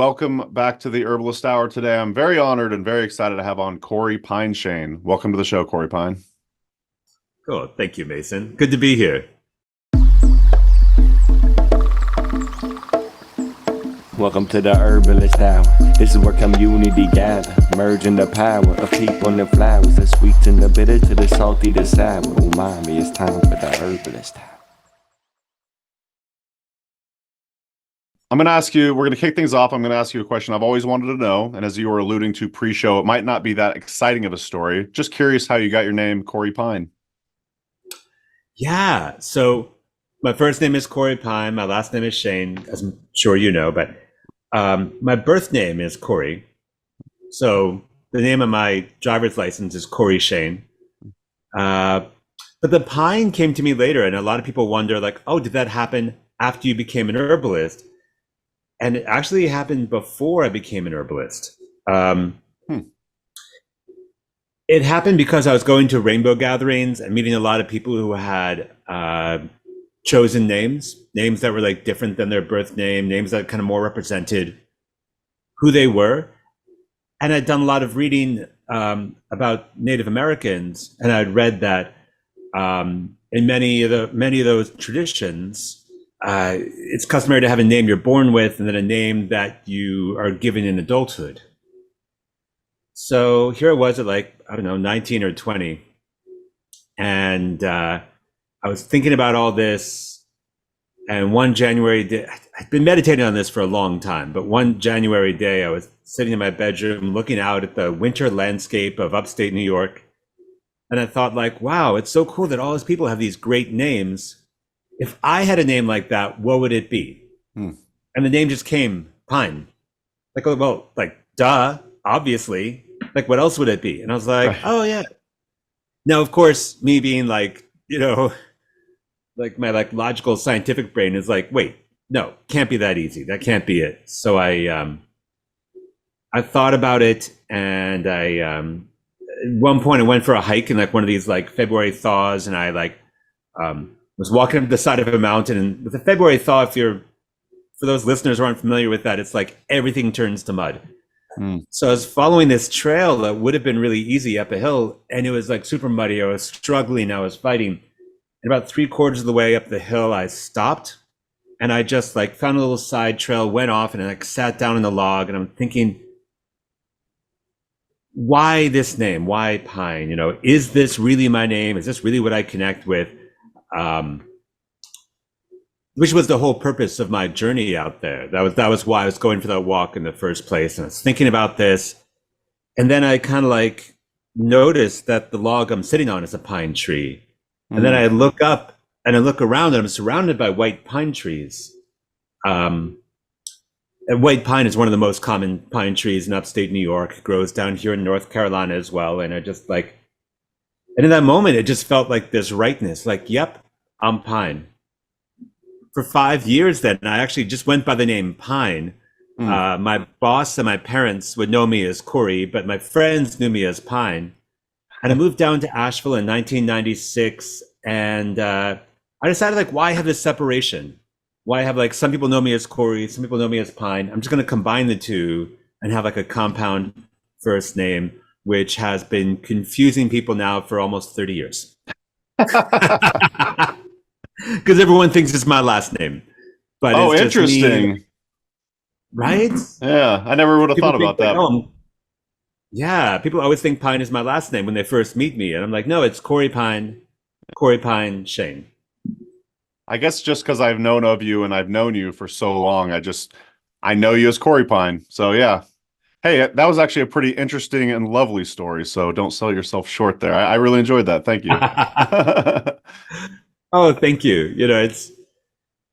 welcome back to the Herbalist Hour today. I'm very honored and very excited to have on CoreyPine Shane. Welcome to the show, CoreyPine. Cool. Thank you, Mason. Good to be here. Welcome to the Herbalist Hour. This is where community gather, merging the power of people and the flowers, the sweet and the bitter to the salty, the sour. Umami, it's time for the Herbalist Hour. We're going to kick things off. I'm going to ask you a question I've always wanted to know. And as you were alluding to pre-show, it might not be that exciting of a story. Just curious how you got your name, CoreyPine. Yeah. So my first name is CoreyPine. My last name is Shane, as I'm sure you know. But my birth name is Corey. So the name of my driver's license is Corey Shane. But the Pine came to me later. And a lot of people wonder, like, oh, did that happen after you became an herbalist? And it actually happened before I became an herbalist. It happened because I was going to rainbow gatherings and meeting a lot of people who had chosen names that were like different than their birth name, names that kind of more represented who they were. And I'd done a lot of reading about Native Americans, and I'd read that in many of those traditions, it's customary to have a name you're born with and then a name that you are given in adulthood. So here I was at, like, I don't know, 19 or 20. And I was thinking about all this. And one January day, I'd been meditating on this for a long time, but one January day, I was sitting in my bedroom looking out at the winter landscape of upstate New York. And I thought, like, wow, it's so cool that all these people have these great names. If I had a name like that, what would it be? And the name just came, Pine. Like, well, like, duh, obviously. Like, what else would it be? And I was like, oh, yeah. Now, of course, me being like, like my like logical scientific brain is like, wait, no, can't be that easy. That can't be it. So I thought about it, and at one point I went for a hike in like one of these like February thaws, and I like was walking up the side of a mountain. And with the February thaw, for those listeners who aren't familiar with that, it's like everything turns to mud. So I was following this trail that would have been really easy up a hill, and it was like super muddy. I was struggling, I was fighting. And about 3/4 of the way up the hill, I stopped, and I just like found a little side trail, went off, and I like sat down in the log, and I'm thinking, why this name? Why Pine? Is this really my name? Is this really what I connect with? Which was the whole purpose of my journey out there. That was why I was going for that walk in the first place. And I was thinking about this. And then I kind of like noticed that the log I'm sitting on is a pine tree. And then I look up and I look around, and I'm surrounded by white pine trees. And white pine is one of the most common pine trees in upstate New York. It grows down here in North Carolina as well. And and in that moment, it just felt like this rightness, like, yep, I'm Pine. For 5 years then, I actually just went by the name Pine. My boss and my parents would know me as Corey, but my friends knew me as Pine. And I moved down to Asheville in 1996, and I decided, like, why have this separation? Why have, like, some people know me as Corey, some people know me as Pine? I'm just going to combine the two and have like a compound first name, which has been confusing people now for almost 30 years. Because everyone thinks it's my last name. But it's interesting. Just me, right? Yeah, I never would have thought about that. Yeah, people always think Pine is my last name when they first meet me. And I'm like, no, it's CoreyPine Shane. I guess just because I've known of you and I've known you for so long, I know you as CoreyPine. So yeah. Hey, that was actually a pretty interesting and lovely story. So don't sell yourself short there. I really enjoyed that. Thank you. Oh, thank you.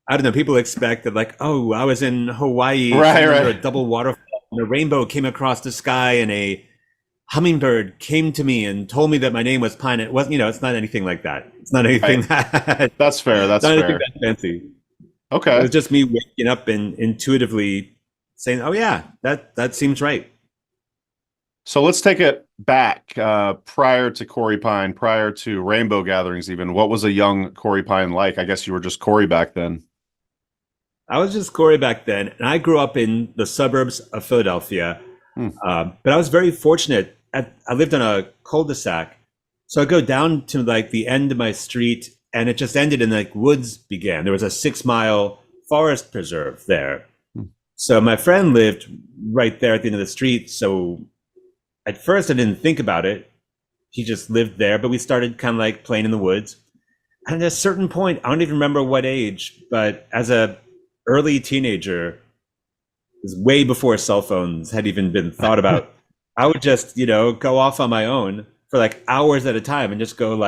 I don't know, people expect that, like, oh, I was in Hawaii, right. A double waterfall, and a rainbow came across the sky, and a hummingbird came to me and told me that my name was Pine. It wasn't, it's not anything like that. It's not anything That's fair. That's not fair. anything that fancy. Okay. It was just me waking up and intuitively saying, oh yeah, that seems right. So let's take it back prior to CoreyPine, prior to rainbow gatherings even. What was a young CoreyPine like? I guess you were just Corey back then. I was just Corey back then, and I grew up in the suburbs of Philadelphia. Hmm. But I was very fortunate. I lived on a cul-de-sac, so I go down to like the end of my street, and it just ended, and like woods began. There was a 6 mile forest preserve there. Hmm. So my friend lived right there at the end of the street. So at first, I didn't think about it. He just lived there, but we started kind of like playing in the woods. And at a certain point, I don't even remember what age, but as a early teenager, it was way before cell phones had even been thought about. I would just, go off on my own for like hours at a time and just go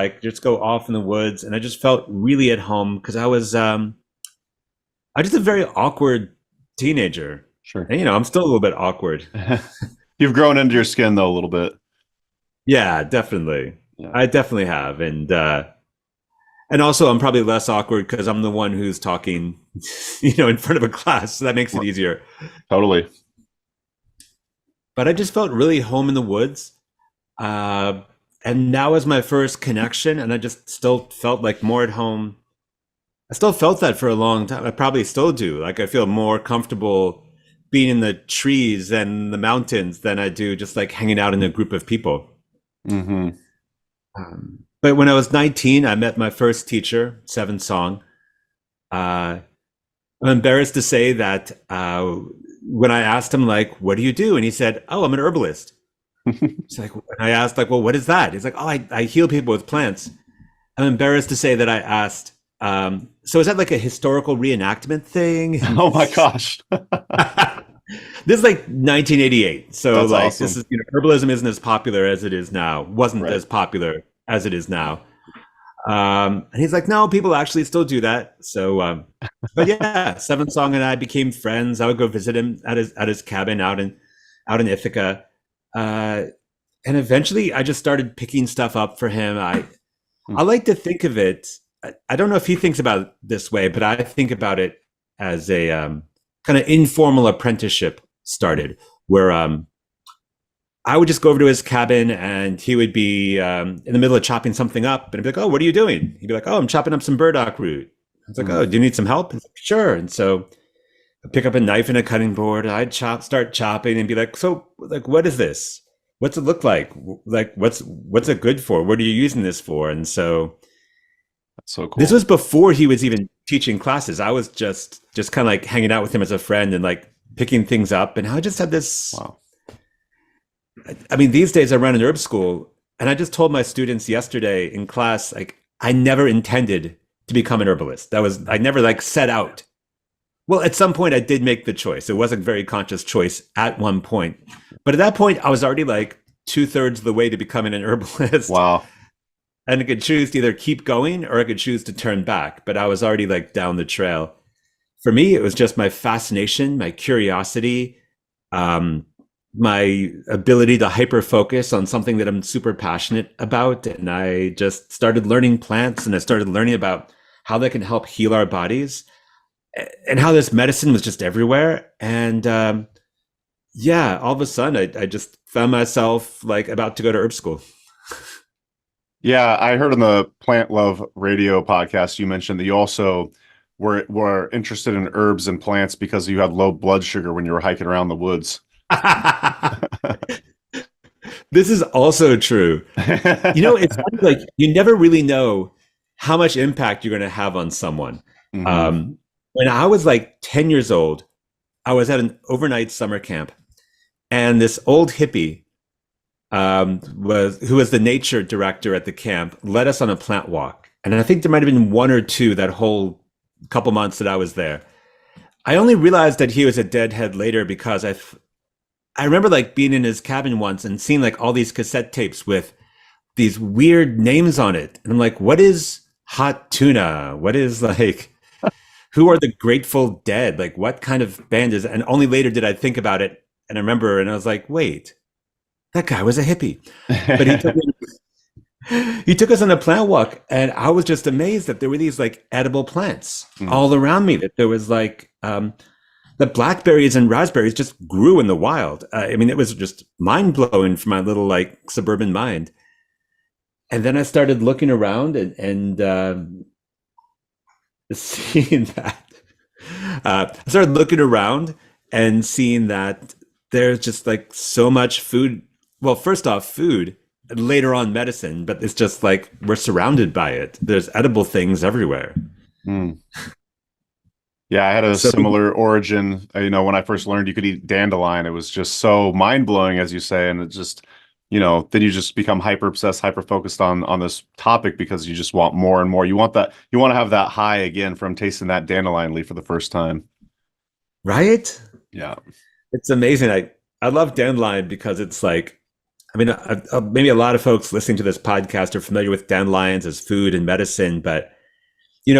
off in the woods. And I just felt really at home because I was just a very awkward teenager. Sure. And, I'm still a little bit awkward. You've grown into your skin though a little bit. Yeah, definitely. Yeah. I definitely have. And also I'm probably less awkward because I'm the one who's talking, in front of a class. So that makes it easier. Totally. But I just felt really home in the woods. And that was my first connection. And I just still felt like more at home. I still felt that for a long time. I probably still do. Like I feel more comfortable being in the trees and the mountains than I do just like hanging out in a group of people. Mm-hmm. But when I was 19, I met my first teacher, Seven Song. I'm embarrassed to say that when I asked him, like, what do you do? And he said, oh, I'm an herbalist. It's like, and I asked, like, well, what is that? He's like, oh, I heal people with plants. I'm embarrassed to say that I asked, so is that like a historical reenactment thing? Oh my gosh. This is like 1988. So That's like, awesome. this is, herbalism isn't as popular as it is now. Wasn't Right. as popular as it is now. And he's like, no, people actually still do that. So, but yeah, Seven Song and I became friends. I would go visit him at his cabin out in Ithaca. And eventually I just started picking stuff up for him. I like to think of it. I don't know if he thinks about it this way, but I think about it as a kind of informal apprenticeship started where I would just go over to his cabin and he would be in the middle of chopping something up and I'd be like, oh, what are you doing? He'd be like, oh, I'm chopping up some burdock root. I was like, oh, do you need some help? He's like, sure. And so I'd pick up a knife and a cutting board. I'd start chopping and be like, so like, what is this? What's it look like? Like, what's it good for? What are you using this for? And so That's so cool. this was before he was even teaching classes. I was just kind of like hanging out with him as a friend and like picking things up. And I just had this. Wow. I mean, these days I run an herb school, and I just told my students yesterday in class, like, I never intended to become an herbalist. I never like set out. Well, at some point I did make the choice. It wasn't a very conscious choice at one point. But at that point, I was already like 2/3 of the way to becoming an herbalist. Wow. And I could choose to either keep going or I could choose to turn back. But I was already like down the trail. For me, it was just my fascination, my curiosity, my ability to hyper focus on something that I'm super passionate about. And I just started learning plants and I started learning about how they can help heal our bodies and how this medicine was just everywhere. And yeah, all of a sudden I just found myself like about to go to herb school. Yeah, I heard on the Plant Love Radio podcast you mentioned that you also were interested in herbs and plants because you had low blood sugar when you were hiking around the woods. This is also true. It's funny, like you never really know how much impact you're going to have on someone. Mhm. When I was like 10 years old, I was at an overnight summer camp, and this old hippie who was the nature director at the camp led us on a plant walk. And I think there might have been one or two that whole couple months that I was there. I only realized that he was a deadhead later because I remember like being in his cabin once and seeing like all these cassette tapes with these weird names on it. And I'm like, what is hot tuna? What is like, who are the Grateful Dead? Like what kind of band is it? And only later did I think about it. And I remember, and I was like, wait, that guy was a hippie. But he took us on a plant walk, and I was just amazed that there were these like edible plants all around me. That there was like the blackberries and raspberries just grew in the wild. I mean, it was just mind blowing for my little like suburban mind. And then I started looking around and seeing that I started looking around and seeing that there's just like so much food. Well, first off, food, and later on medicine, but it's just like we're surrounded by it. There's edible things everywhere. Hmm. Yeah, I had a So similar origin. When I first learned you could eat dandelion, it was just so mind-blowing, as you say, and it just, then you just become hyper obsessed, hyper focused on this topic because you just want more and more. You want to have that high again from tasting that dandelion leaf for the first time. right? Yeah. It's amazing. I love dandelion because it's like, I mean, maybe a lot of folks listening to this podcast are familiar with dandelions as food and medicine, but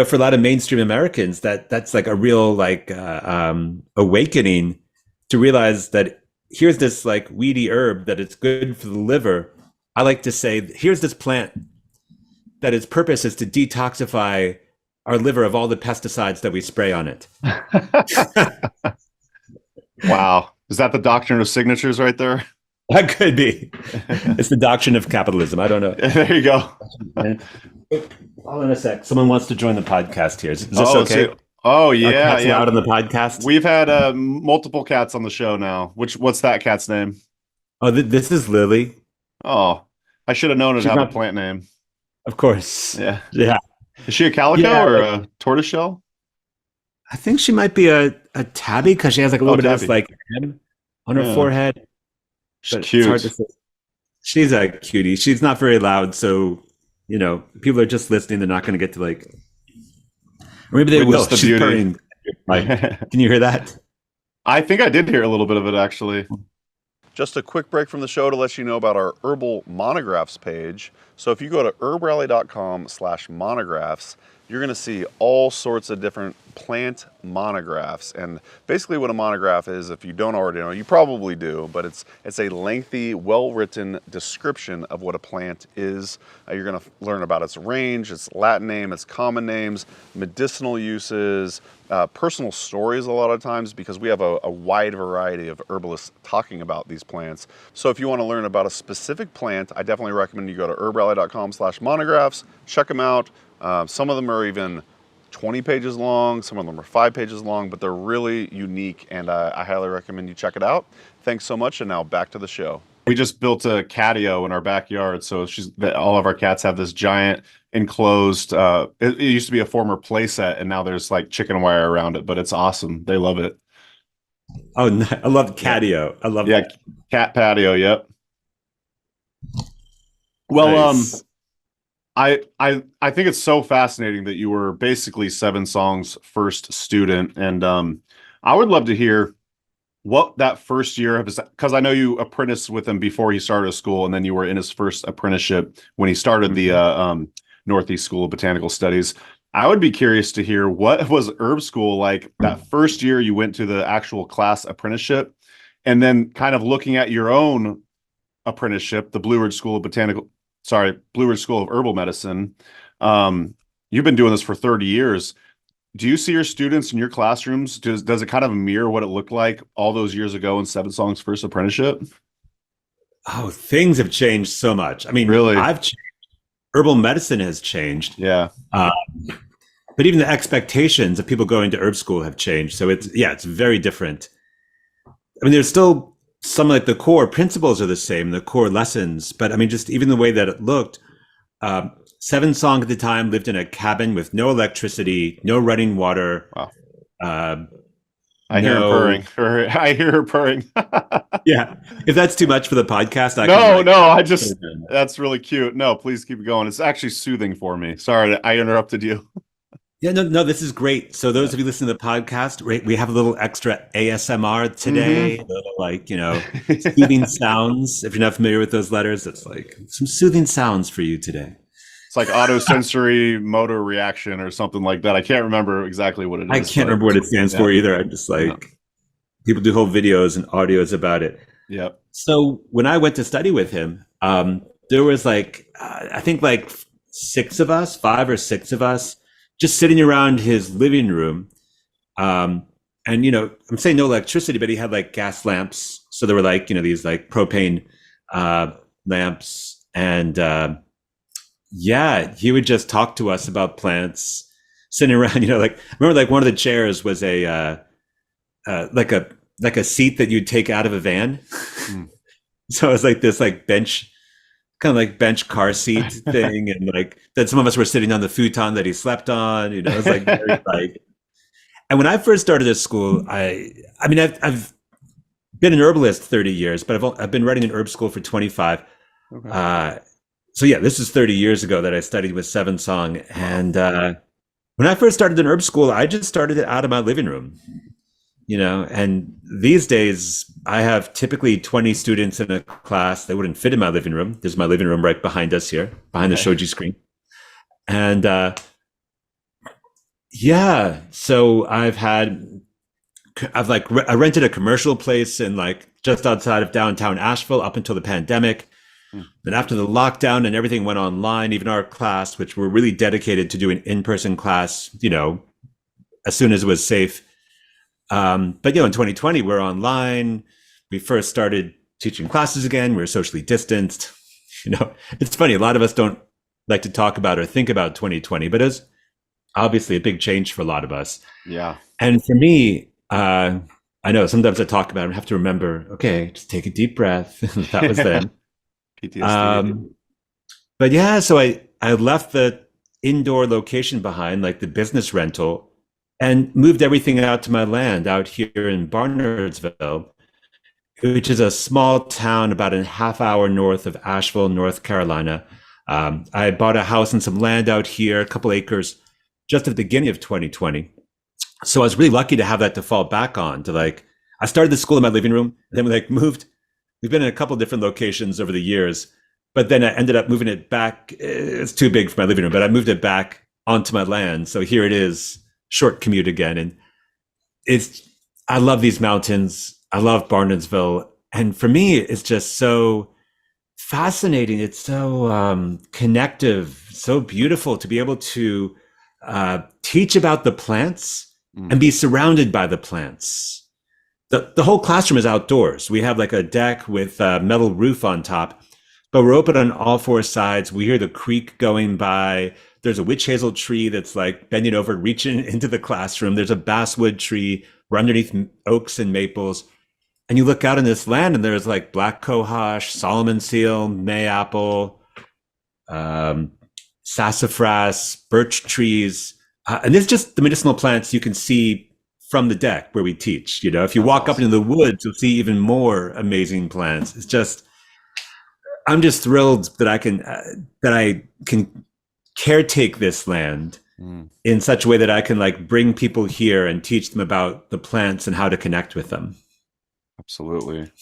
for a lot of mainstream Americans, that's like a real like awakening to realize that here's this like weedy herb that it's good for the liver. I like to say, here's this plant that its purpose is to detoxify our liver of all the pesticides that we spray on it. Wow. Is that the doctrine of signatures right there? That could be. It's the doctrine of capitalism. I don't know. There you go. Hold on a sec. Someone wants to join the podcast here. Is this okay? Oh, Are yeah. cats allowed on the podcast? We've had multiple cats on the show now. What's that cat's name? Oh, this is Lily. Oh, I should have known it She's had a not- plant name. Of course. Yeah. Yeah. Is she a calico Yeah, or a tortoiseshell? I think she might be a tabby because she has like a little bit of tabby. this like M on her Yeah. forehead. She's But cute. it's hard to say. She's a cutie. She's not very loud, so people are just listening. They're not going to get to like. Or maybe they Witness will. the She's beauty. purring. Like, can you hear that? I think I did hear a little bit of it, actually. Just a quick break from the show to let you know about our Herbal Monographs page. So if you go to herbrally.com/monographs, you're going to see all sorts of different plant monographs. And basically what a monograph is, if you don't already know, you probably do, but it's a lengthy, well-written description of what a plant is. You're going to learn about its range, its Latin name, its common names, medicinal uses, personal stories a lot of times, because we have a wide variety of herbalists talking about these plants. So if you want to learn about a specific plant, I definitely recommend you go to herbrally.com/monographs, check them out. Some of them are even 20 pages long, some of them are 5 pages long, but they're really unique, and I highly recommend you check it out. Thanks so much, and now back to the show. We just built a catio in our backyard, so all of our cats have this giant enclosed, it used to be a former play set, and now there's like chicken wire around it, but it's awesome. They love it. Oh, I love catio. I love that. Cat patio, yep. Well, Nice. I think it's so fascinating that you were basically Seven Song's first student, and I would love to hear what that first year of his, because I know you apprenticed with him before he started school, and then you were in his first apprenticeship when he started the Northeast School of Botanical Studies. I would be curious to hear, what was herb school like that first year you went to the actual class apprenticeship, and then kind of looking at your own apprenticeship, the Blue Ridge School of Herbal Medicine. You've been doing this for 30 years. Do you see your students in your classrooms? Does it kind of mirror what it looked like all those years ago in Seven Song's first apprenticeship? Oh, things have changed so much. I mean, Really? I've changed. Herbal medicine has changed. Yeah. But even the expectations of people going to herb school have changed. So it's very different. I mean, there's still some, like, the core principles are the same, the core lessons, but I mean, just even the way that it looked. Seven Song at the time lived in a cabin with no electricity, no running water. Wow. I hear her purring. I hear her purring. Yeah. If that's too much for the podcast, that's really cute. No, please keep going. It's actually soothing for me. Sorry, I interrupted you. Yeah, no, this is great. So those of you listening to the podcast, we have a little extra ASMR today, a little, soothing sounds. If you're not familiar with those letters, it's like some soothing sounds for you today. It's like autosensory motor reaction or something like that. I can't remember exactly what it is. I can't remember what it stands for either. I'm just people do whole videos and audios about it. Yep. So when I went to study with him, there was I think 5 or 6 of us just sitting around his living room. And, I'm saying no electricity, but he had gas lamps. So there were these propane lamps. And he would just talk to us about plants. sitting around, like I remember like one of the chairs was like a seat that you'd take out of a van. Mm. So it was like this like bench, kind of like bench car seat thing, and like that some of us were sitting on the futon that he slept on. It was like very like. And when I first started at school, I mean I've been an herbalist 30 years, but I've been running an herb school for 25. Okay. So yeah, this is 30 years ago that I studied with Seven Song, and when I first started in herb school, I just started it out of my living room. And these days I have typically 20 students in a class that wouldn't fit in my living room. There's my living room right behind us here, behind the shoji screen. And yeah, so I rented a commercial place in like just outside of downtown Asheville up until the pandemic. Then after the lockdown and everything went online, even our class, which we're really dedicated to doing in-person class, as soon as it was safe. But in 2020, we're online. We first started teaching classes again. We were socially distanced. It's funny. A lot of us don't like to talk about or think about 2020, but it's obviously a big change for a lot of us. Yeah. And for me, I know sometimes I talk about it and have to remember, okay, just take a deep breath. That was then. PTSD. But yeah, so I left the indoor location behind, like the business rental, and moved everything out to my land out here in Barnardsville, which is a small town about a half hour north of Asheville, North Carolina. I bought a house and some land out here, a couple acres, just at the beginning of 2020. So I was really lucky to have that to fall back on. I started the school in my living room, and then we moved. We've been in a couple of different locations over the years, but then I ended up moving it back. It's too big for my living room, but I moved it back onto my land. So here it is. Short commute again. And I love these mountains. I love Barnardsville. And for me, it's just so fascinating. It's so connective, so beautiful to be able to teach about the plants and be surrounded by the plants. The whole classroom is outdoors. We have like a deck with a metal roof on top, but we're open on all four sides. We hear the creek going by. There's a witch hazel tree that's like bending over, reaching into the classroom. There's a basswood tree. We're underneath oaks and maples. And you look out in this land and there's like black cohosh, Solomon seal, mayapple, sassafras, birch trees. And it's just the medicinal plants you can see from the deck where we teach. If you walk up into the woods, you'll see even more amazing plants. I'm just thrilled that I can caretake this land in such a way that I can like bring people here and teach them about the plants and how to connect with them. Absolutely.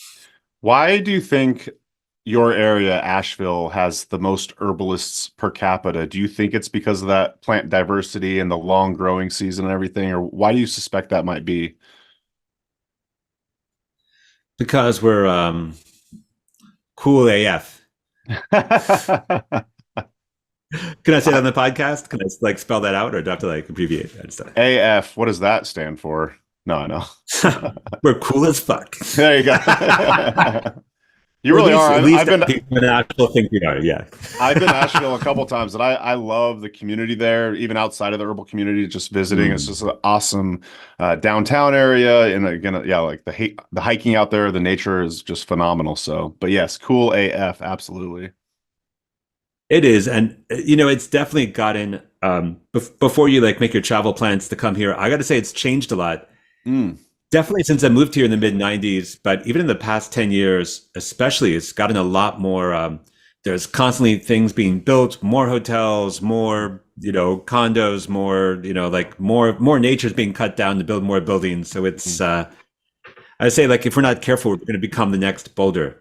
Why do you think your area, Asheville, has the most herbalists per capita? Do you think it's because of that plant diversity and the long growing season and everything, or why do you suspect that might be? Because we're cool AF. Can I say that on the podcast? Can I like spell that out, or do I have to like abbreviate that? AF, what does that stand for? No, I know. We're cool as fuck. There you go. You really are. At least I've been an actual thing we are. Yeah. I've been to Asheville a couple times, and I love the community there, even outside of the herbal community, just visiting. It's just an awesome downtown area. And again, yeah, like the hiking out there, the nature is just phenomenal. So, but yes, cool AF. Absolutely. It is. And, it's definitely gotten, before you like make your travel plans to come here, I got to say it's changed a lot. Definitely since I moved here in the mid 90s, but even in the past 10 years, especially, it's gotten a lot more, there's constantly things being built, more hotels, more, condos, more, like more nature's being cut down to build more buildings. So it's, I say like, if we're not careful, we're going to become the next Boulder.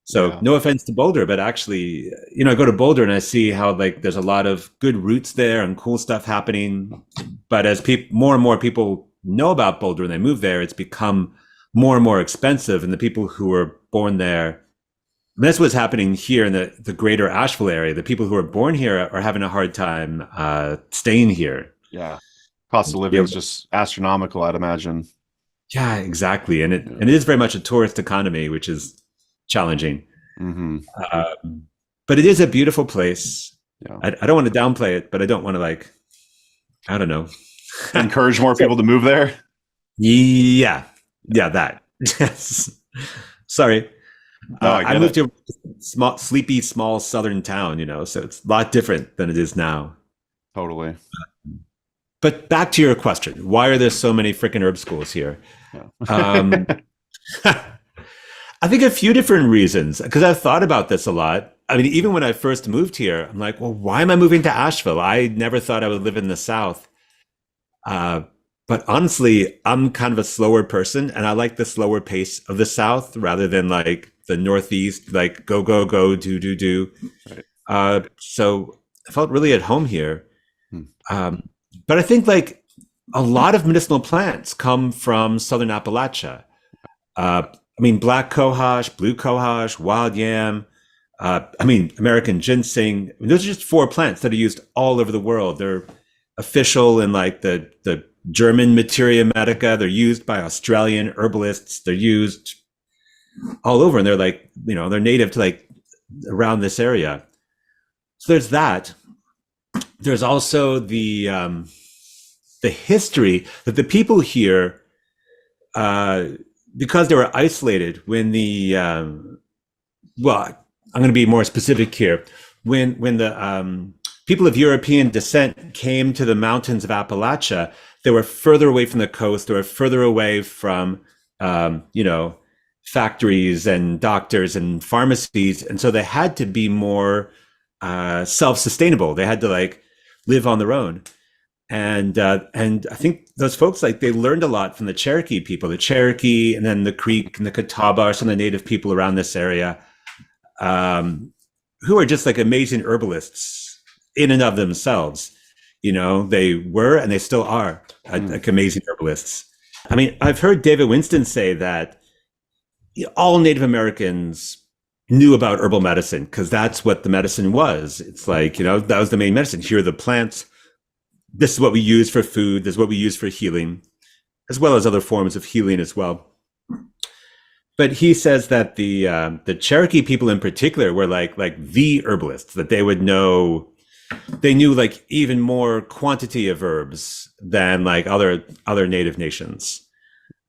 So no offense to Boulder, but actually, I go to Boulder and I see how like there's a lot of good roots there and cool stuff happening. But as more and more people know about Boulder and they move there, it's become more and more expensive. And the people who were born there, that's what's happening here in the greater Asheville area. The people who are born here are having a hard time staying here. Yeah. Cost of living is just astronomical, I'd imagine. Yeah, exactly. And it is very much a tourist economy, which is challenging. But it is a beautiful place. I don't want to downplay it, but I don't want to like I don't know. Encourage more people to move there. Yeah, yeah, that. Yes. Sorry. No, I I get moved it. to a small, sleepy, small southern town, so it's a lot different than it is now. Totally. But back to your question, why are there so many freaking herb schools here? Um, Yeah. I think a few different reasons, because I've thought about this a lot. I mean, even when I first moved here, I'm like, well, why am I moving to Asheville? I never thought I would live in the South. Uh, but honestly, I'm kind of a slower person, and I like the slower pace of the South rather than like the Northeast, like go, go, go, do, do, do. Right. So I felt really at home here. Hmm. But I think like a lot of medicinal plants come from Southern Appalachia. I mean, black cohosh, blue cohosh, wild yam. American ginseng. I mean, those are just four plants that are used all over the world. They're official in like the German Materia Medica. They're used by Australian herbalists. They're used all over, and they're like, they're native to like around this area. So there's that. There's also the history that the people here, because they were isolated when well, I'm going to be more specific here. When the people of European descent came to the mountains of Appalachia, they were further away from the coast. They were further away from, factories and doctors and pharmacies, and so they had to be more self-sustainable. They had to like live on their own. And I think those folks, like, they learned a lot from the Cherokee people, the Cherokee, and then the Creek and the Catawba are some of the native people around this area, who are just like amazing herbalists in and of themselves. They were and they still are like amazing herbalists. I mean, I've heard David Winston say that all Native Americans knew about herbal medicine because that's what the medicine was. It's like, that was the main medicine. Here are the plants. This is what we use for food. This is what we use for healing, as well as other forms of healing as well. But he says that the Cherokee people in particular were like the herbalists, that they would know. They knew like even more quantity of herbs than like other native nations,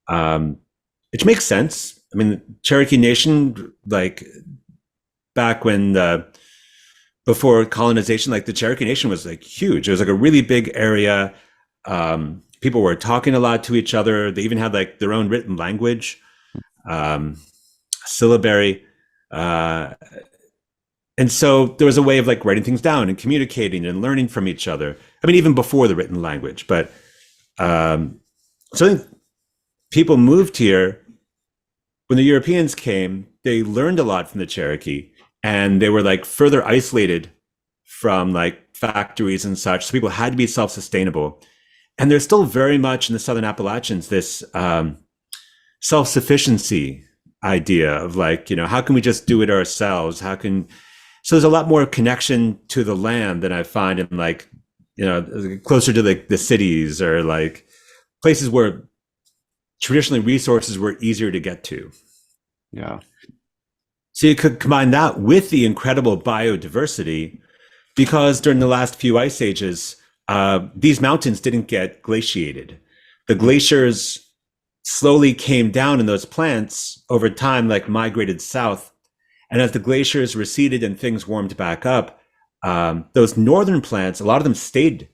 which makes sense. I mean, Cherokee Nation, like back when before colonization, like the Cherokee Nation was like huge. It was like a really big area. People were talking a lot to each other. They even had like their own written language, syllabary. And so there was a way of like writing things down and communicating and learning from each other. I mean, even before the written language. But so I think people moved here. When the Europeans came, they learned a lot from the Cherokee, and they were like further isolated from like factories and such. So people had to be self-sustainable. And there's still very much in the Southern Appalachians this self-sufficiency idea of like, how can we just do it ourselves? So there's a lot more connection to the land than I find in like, closer to like the cities or like places where traditionally resources were easier to get to. Yeah. So you could combine that with the incredible biodiversity, because during the last few ice ages, these mountains didn't get glaciated. The glaciers slowly came down and those plants over time like migrated south. And as the glaciers receded and things warmed back up, those northern plants, a lot of them stayed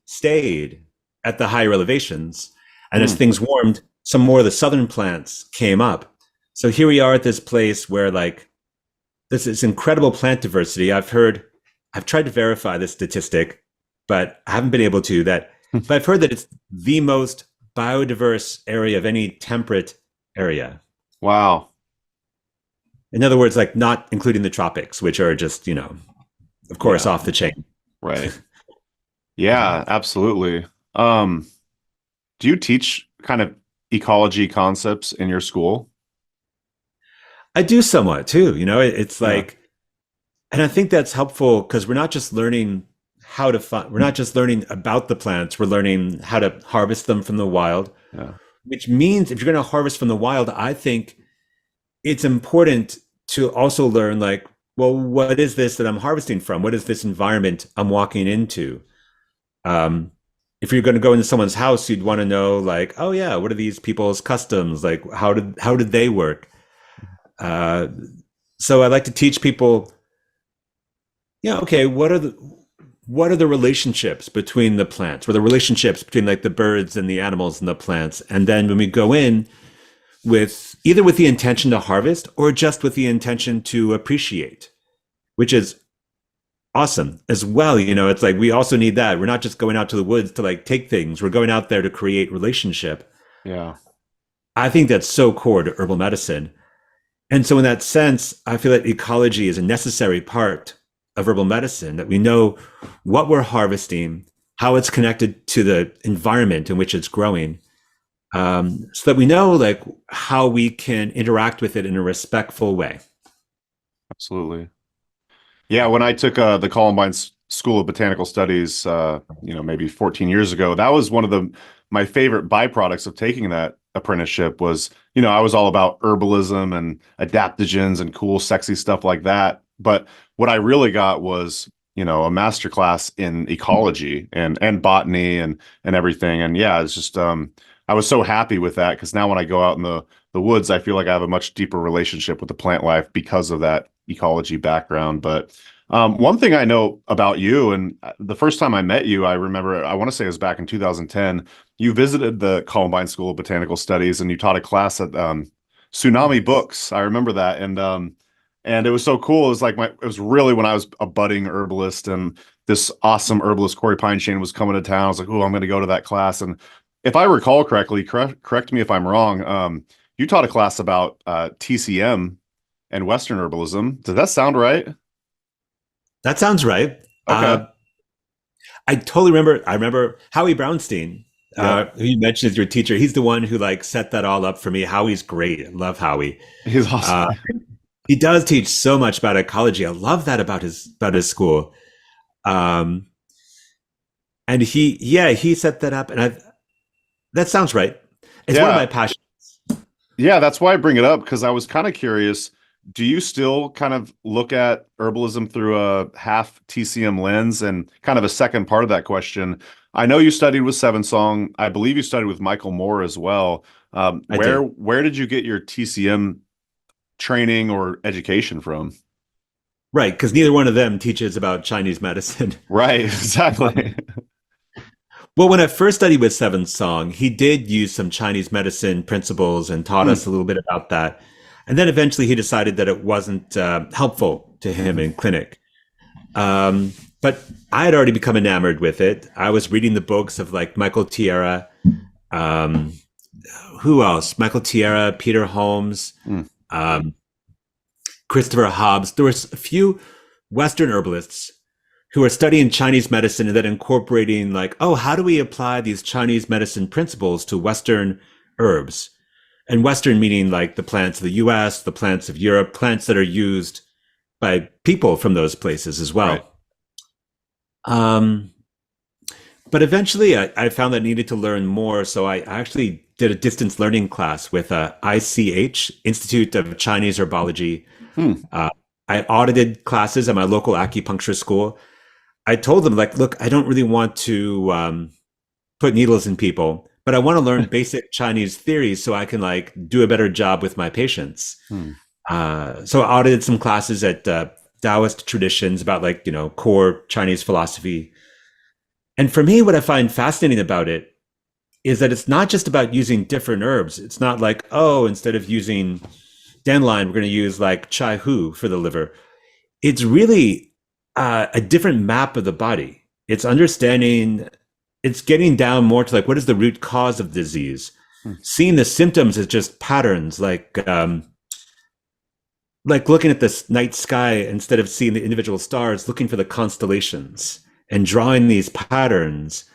at the higher elevations. And as things warmed, some more of the southern plants came up. So here we are at this place where like this incredible plant diversity. I've tried to verify this statistic, but I haven't been able to. But I've heard that it's the most biodiverse area of any temperate area. Wow. In other words, like not including the tropics, which are just, of course, off the chain. Right. Yeah, absolutely. Do you teach kind of ecology concepts in your school? I do somewhat too. It's like, and I think that's helpful because we're not just learning we're not just learning about the plants, we're learning how to harvest them from the wild. Yeah. Which means if you're going to harvest from the wild, I think it's important to also learn like, well, what is this that I'm harvesting from? What is this environment I'm walking into? if you're going to go into someone's house, you'd want to know like, oh yeah, what are these people's customs? Like, how did they work? Uh, so I like to teach people, yeah, okay, what are the relationships between the plants? What are the relationships between like the birds and the animals and the plants? And then when we go in with either with the intention to harvest or just with the intention to appreciate, which is awesome as well. It's like we also need that. We're not just going out to the woods to like take things. We're going out there to create relationship. Yeah. I think that's so core to herbal medicine. And so in that sense, I feel like ecology is a necessary part of herbal medicine, that we know what we're harvesting, how it's connected to the environment in which it's growing, so that we know like how we can interact with it in a respectful way. Absolutely. Yeah, when I took the Columbine School of Botanical Studies, maybe 14 years ago, that was one of my favorite byproducts of taking that apprenticeship was, I was all about herbalism and adaptogens and cool, sexy stuff like that. But what I really got was, a master class in ecology and botany and everything. And yeah, it's just I was so happy with that because now when I go out in the woods, I feel like I have a much deeper relationship with the plant life because of that ecology background. But one thing I know about you, and the first time I met you, I remember, I want to say it was back in 2010, you visited the Columbine School of Botanical Studies and you taught a class at Tsunami Books. I remember that. And it was so cool. It was like it was really when I was a budding herbalist and this awesome herbalist, CoreyPine Shane, was coming to town. I was like, oh, I'm going to go to that class. And if I recall correctly, correct me if I'm wrong, you taught a class about TCM and Western herbalism. Does that sound right? That sounds right. Okay. I totally remember. I remember Howie Brownstein, Yeah. who you mentioned as your teacher. He's the one who like set that all up for me. Howie's great. I love Howie. He's awesome. He does teach so much about ecology. I love that about his school. And he set that up, and that sounds right. It's one of my passions. Yeah, that's why I bring it up because I was kind of curious. Do you still kind of look at herbalism through a half TCM lens? And kind of a second part of that question, I know you studied with Seven Song. I believe you studied with Michael Moore as well. Where did you get your TCM training or education from? Right, because neither one of them teaches about Chinese medicine. Right, exactly. Well, when I first studied with Seven Song, he did use some Chinese medicine principles and taught us a little bit about that. And then eventually he decided that it wasn't helpful to him in clinic. But I had already become enamored with it. I was reading the books of like Michael Tierra. Who else? Michael Tierra, Peter Holmes, Christopher Hobbs. There was a few Western herbalists who are studying Chinese medicine and then incorporating like, oh, how do we apply these Chinese medicine principles to Western herbs? And Western meaning like the plants of the US, the plants of Europe, plants that are used by people from those places as well. Right. But eventually I found that I needed to learn more. So I actually did a distance learning class with ICH, Institute of Chinese Herbology. I audited classes at my local acupuncture school. I told them like, look, I don't really want to put needles in people, but I want to learn basic Chinese theories so I can like do a better job with my patients. So I audited some classes at Taoist traditions about like, core Chinese philosophy. And for me, what I find fascinating about it is that it's not just about using different herbs. It's not like, oh, instead of using dandelion, we're going to use like chai hu for the liver. It's really a different map of the body. It's understanding, it's getting down more to like, what is the root cause of disease? Seeing the symptoms as just patterns, like looking at the night sky instead of seeing the individual stars, looking for the constellations and drawing these patterns.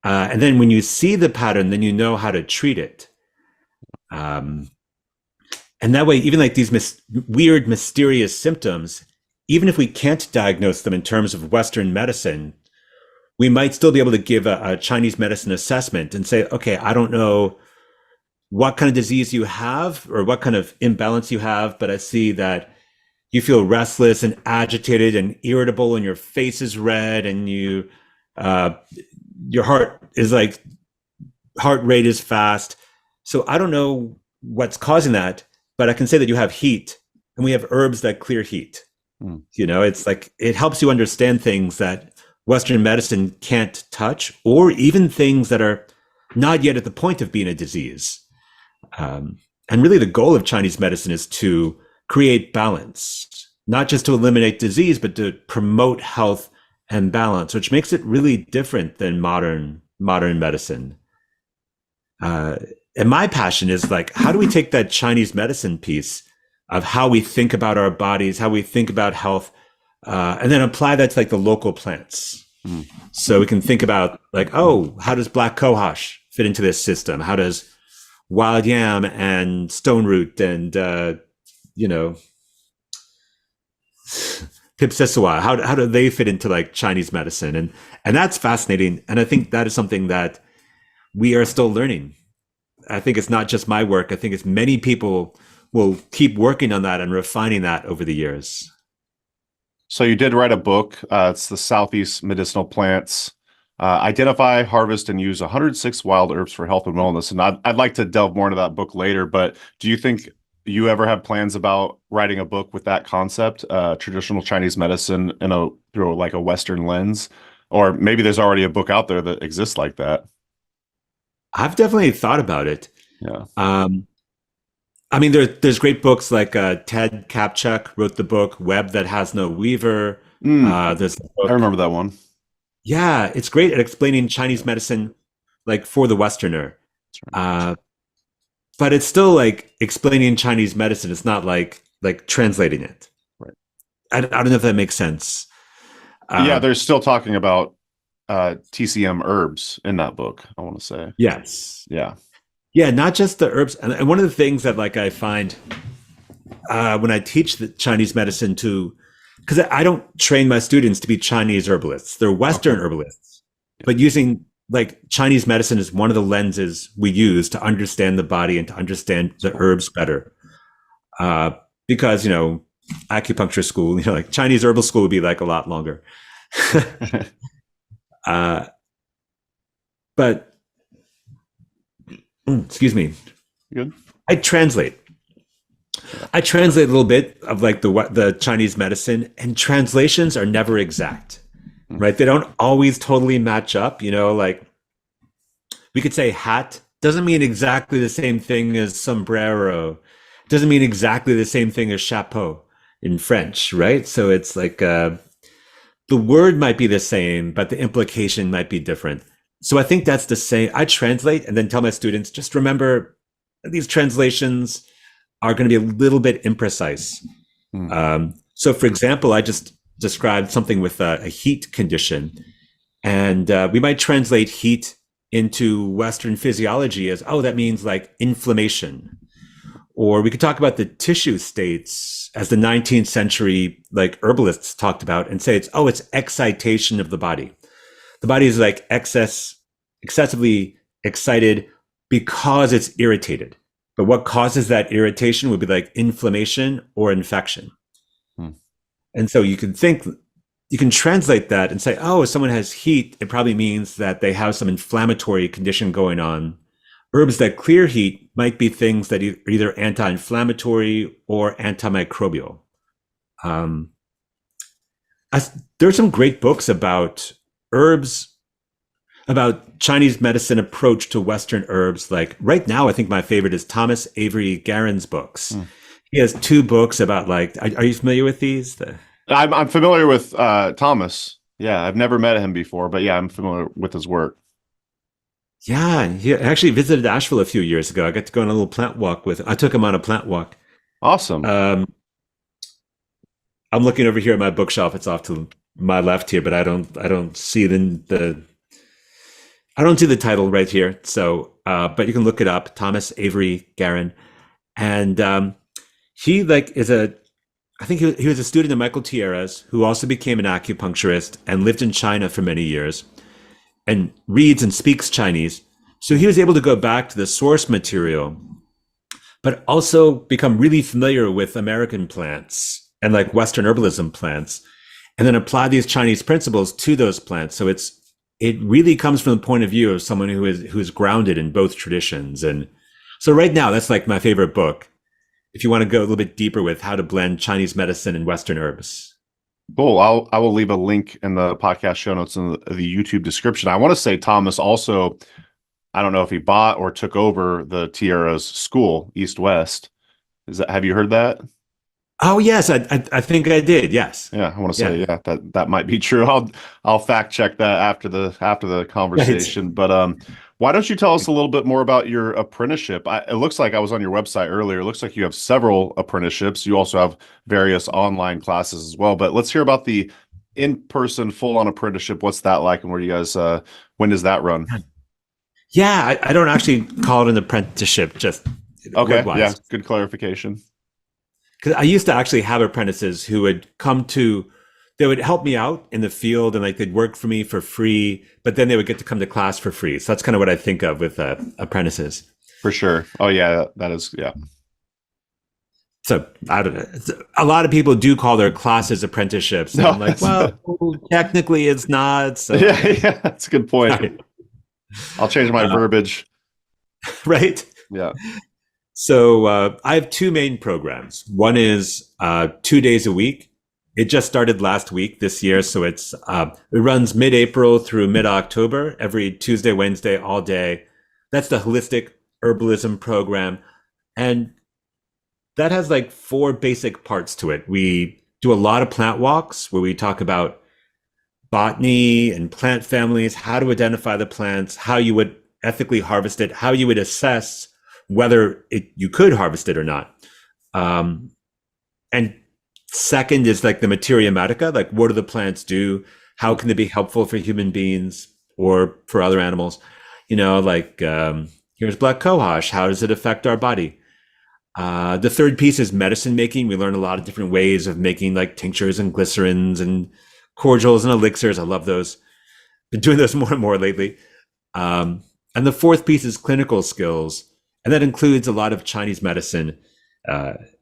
And then when you see the pattern, then you know how to treat it. And that way, even like these weird, mysterious symptoms, even if we can't diagnose them in terms of Western medicine, we might still be able to give a Chinese medicine assessment and say, okay, I don't know what kind of disease you have or what kind of imbalance you have, but I see that you feel restless and agitated and irritable and your face is red and your heart rate is fast. So I don't know what's causing that, but I can say that you have heat, and we have herbs that clear heat. It's like it helps you understand things that Western medicine can't touch, or even things that are not yet at the point of being a disease. And really the goal of Chinese medicine is to create balance, not just to eliminate disease, but to promote health and balance, which makes it really different than modern medicine. And my passion is like, how do we take that Chinese medicine piece of how we think about our bodies, how we think about health, and then apply that to like the local plants. So we can think about like, oh, how does black cohosh fit into this system? How does wild yam and stone root and, pipsissewa, how do they fit into like Chinese medicine? And that's fascinating. And I think that is something that we are still learning. I think it's not just my work. I think it's many people will keep working on that and refining that over the years. So you did write a book. It's the Southeast Medicinal Plants. Identify, harvest, and use 106 wild herbs for health and wellness. And I'd like to delve more into that book later, but do you think you ever have plans about writing a book with that concept, traditional Chinese medicine through like a Western lens? Or maybe there's already a book out there that exists like that. I've definitely thought about it. Yeah. I mean, there's great books like Ted Kapchuk wrote the book Web That Has No Weaver. There's the book, I remember that one. Yeah, it's great at explaining Chinese medicine like for the Westerner. Right. But it's still like explaining Chinese medicine. It's not like translating it. Right. I don't know if that makes sense. Yeah, they're still talking about TCM herbs in that book, I want to say. Yes. Yeah. Yeah, not just the herbs. And one of the things that like I find when I teach the Chinese medicine because I don't train my students to be Chinese herbalists. They're Western herbalists, but using like Chinese medicine is one of the lenses we use to understand the body and to understand the herbs better. Because, acupuncture school, like Chinese herbal school would be like a lot longer. But excuse me. Good. I translate a little bit of like the Chinese medicine, and translations are never exact, right? They don't always totally match up. Like we could say hat doesn't mean exactly the same thing as sombrero, doesn't mean exactly the same thing as chapeau in French, right? So it's like the word might be the same, but the implication might be different. So I think that's the same. I translate and then tell my students, just remember these translations are going to be a little bit imprecise. So for example, I just described something with a heat condition, and we might translate heat into Western physiology as, oh, that means like inflammation. Or we could talk about the tissue states as the 19th century like herbalists talked about and say it's excitation of the body. The body is like excessively excited because it's irritated. But what causes that irritation would be like inflammation or infection. And so you can translate that and say, oh, if someone has heat, it probably means that they have some inflammatory condition going on. Herbs that clear heat might be things that are either anti-inflammatory or antimicrobial. There are some great books about herbs, about Chinese medicine approach to Western herbs. Like right now, I think my favorite is Thomas Avery Garen's books. He has 2 books about like, are you familiar with these? I'm familiar with Thomas. Yeah, I've never met him before, but yeah, I'm familiar with his work. Yeah, he actually visited Asheville a few years ago. I got to go on a little plant walk I took him on a plant walk. Awesome. I'm looking over here at my bookshelf. It's off to my left here, but I don't see the title right here. So, but you can look it up, Thomas Avery Garen. And he I think he was a student of Michael Tierra's, who also became an acupuncturist and lived in China for many years and reads and speaks Chinese. So he was able to go back to the source material, but also become really familiar with American plants and like Western herbalism plants, and then apply these Chinese principles to those plants. So it's it really comes from the point of view of someone who is grounded in both traditions. And so right now, that's like my favorite book. If you want to go a little bit deeper with how to blend Chinese medicine and Western herbs. Cool. I will leave a link in the podcast show notes in the YouTube description. I want to say Thomas also, I don't know if he bought or took over the Tierra's school, East West. Have you heard that? Oh yes, I think I did. Yes. Yeah, I want to say that might be true. I'll fact check that after the conversation. Right. But why don't you tell us a little bit more about your apprenticeship? It looks like I was on your website earlier. It looks like you have several apprenticeships. You also have various online classes as well. But let's hear about the in-person full-on apprenticeship. What's that like, and where do you guys? When does that run? Yeah, I don't actually call it an apprenticeship. Just Okay. word-wise. Yeah. Good clarification. Because I used to actually have apprentices who would they would help me out in the field and like they'd work for me for free, but then they would get to come to class for free. So that's kind of what I think of with apprentices. For sure. Oh yeah, that is, yeah. So I don't know. A lot of people do call their classes apprenticeships. And I'm like, well, technically it's not. So. Yeah, that's a good point. Right. I'll change my verbiage. Right. Yeah. So I have two main programs. One is 2 days a week. It just started last week this year. So it runs mid-April through mid-October, every Tuesday, Wednesday, all day. That's the holistic herbalism program. And that has like 4 basic parts to it. We do a lot of plant walks where we talk about botany and plant families, how to identify the plants, how you would ethically harvest it, how you would assess whether you could harvest it or not. And second is like the materia medica, like what do the plants do? How can they be helpful for human beings or for other animals? You know, like here's black cohosh. How does it affect our body? The third piece is medicine making. We learn a lot of different ways of making like tinctures and glycerins and cordials and elixirs. I love those. Been doing those more and more lately. And the fourth piece is clinical skills. And that includes a lot of Chinese medicine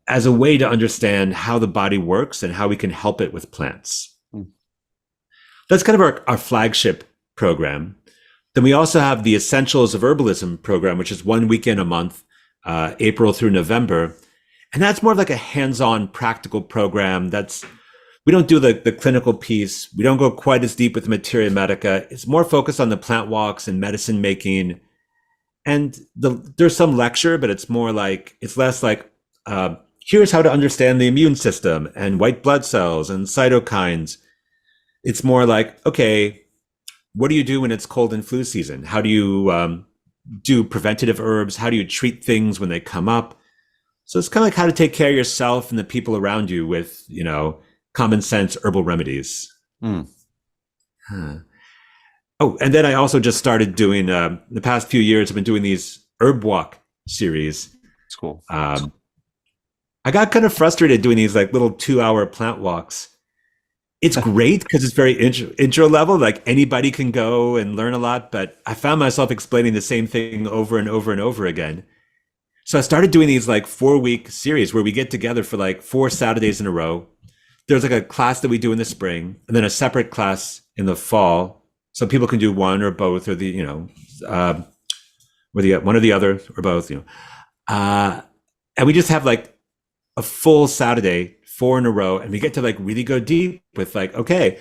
as a way to understand how the body works and how we can help it with plants. That's kind of our flagship program. Then we also have the Essentials of Herbalism program, which is 1 weekend a month, April through November. And that's more of like a hands-on practical program. We don't do the clinical piece. We don't go quite as deep with the materia medica. It's more focused on the plant walks and medicine making. And there's some lecture, but it's less like, here's how to understand the immune system and white blood cells and cytokines. It's more like, okay, what do you do when it's cold and flu season? How do you do preventative herbs? How do you treat things when they come up? So it's kind of like how to take care of yourself and the people around you with, common sense herbal remedies. Oh, and then I also just started doing, the past few years, I've been doing these herb walk series. It's cool. I got kind of frustrated doing these like little 2-hour plant walks. It's great because it's very intro level, like anybody can go and learn a lot, but I found myself explaining the same thing over and over and over again. So I started doing these like 4-week series where we get together for like 4 Saturdays in a row. There's like a class that we do in the spring and then a separate class in the fall. So people can do one or both or one or the other or both, and we just have like a full Saturday, 4 in a row. And we get to like really go deep with like, okay,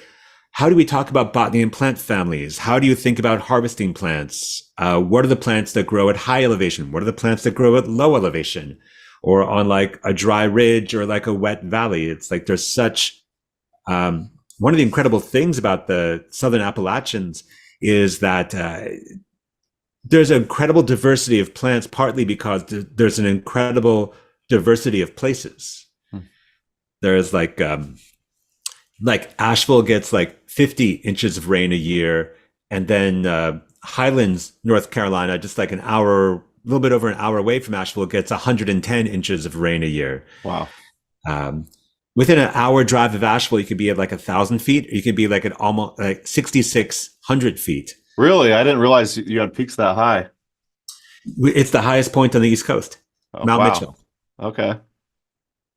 how do we talk about botany and plant families? How do you think about harvesting plants? What are the plants that grow at high elevation? What are the plants that grow at low elevation? Or on like a dry ridge or like a wet valley? It's like there's such, one of the incredible things about the Southern Appalachians is that there's an incredible diversity of plants, partly because there's an incredible diversity of places. There's like Asheville gets like 50 inches of rain a year. And then Highlands, North Carolina, just like a little bit over an hour away from Asheville, gets 110 inches of rain a year. Wow. Within an hour drive of Asheville, you could be at like 1,000 feet, or you could be like at almost like 6,600 feet. Really? I didn't realize you had peaks that high. It's the highest point on the East Coast, Mount Mitchell. Okay.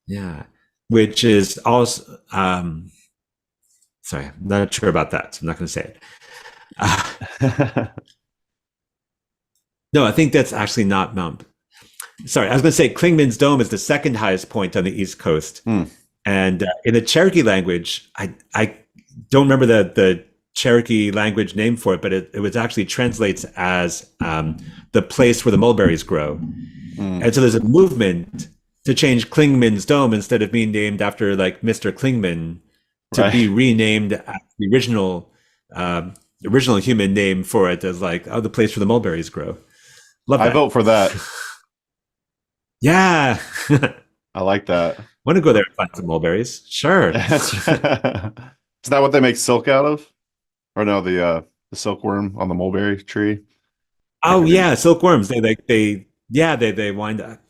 Yeah. Which is also, sorry, I'm not sure about that, so I'm not going to say it. No, I think that's actually not Mount. Sorry, I was going to say Klingman's Dome is the second highest point on the East Coast. Hmm. And in the Cherokee language, I don't remember the Cherokee language name for it, but it was actually translates as the place where the mulberries grow. And so there's a movement to change Klingman's Dome instead of being named after like Mr. Klingman to be renamed as the original human name for it as like, oh, the place where the mulberries grow. Love that. I vote for that. Yeah. I like that. Want to go there and find some mulberries? Sure. Is that what they make silk out of? Or no, the silkworm on the mulberry tree? Oh yeah, silkworms. They wind up.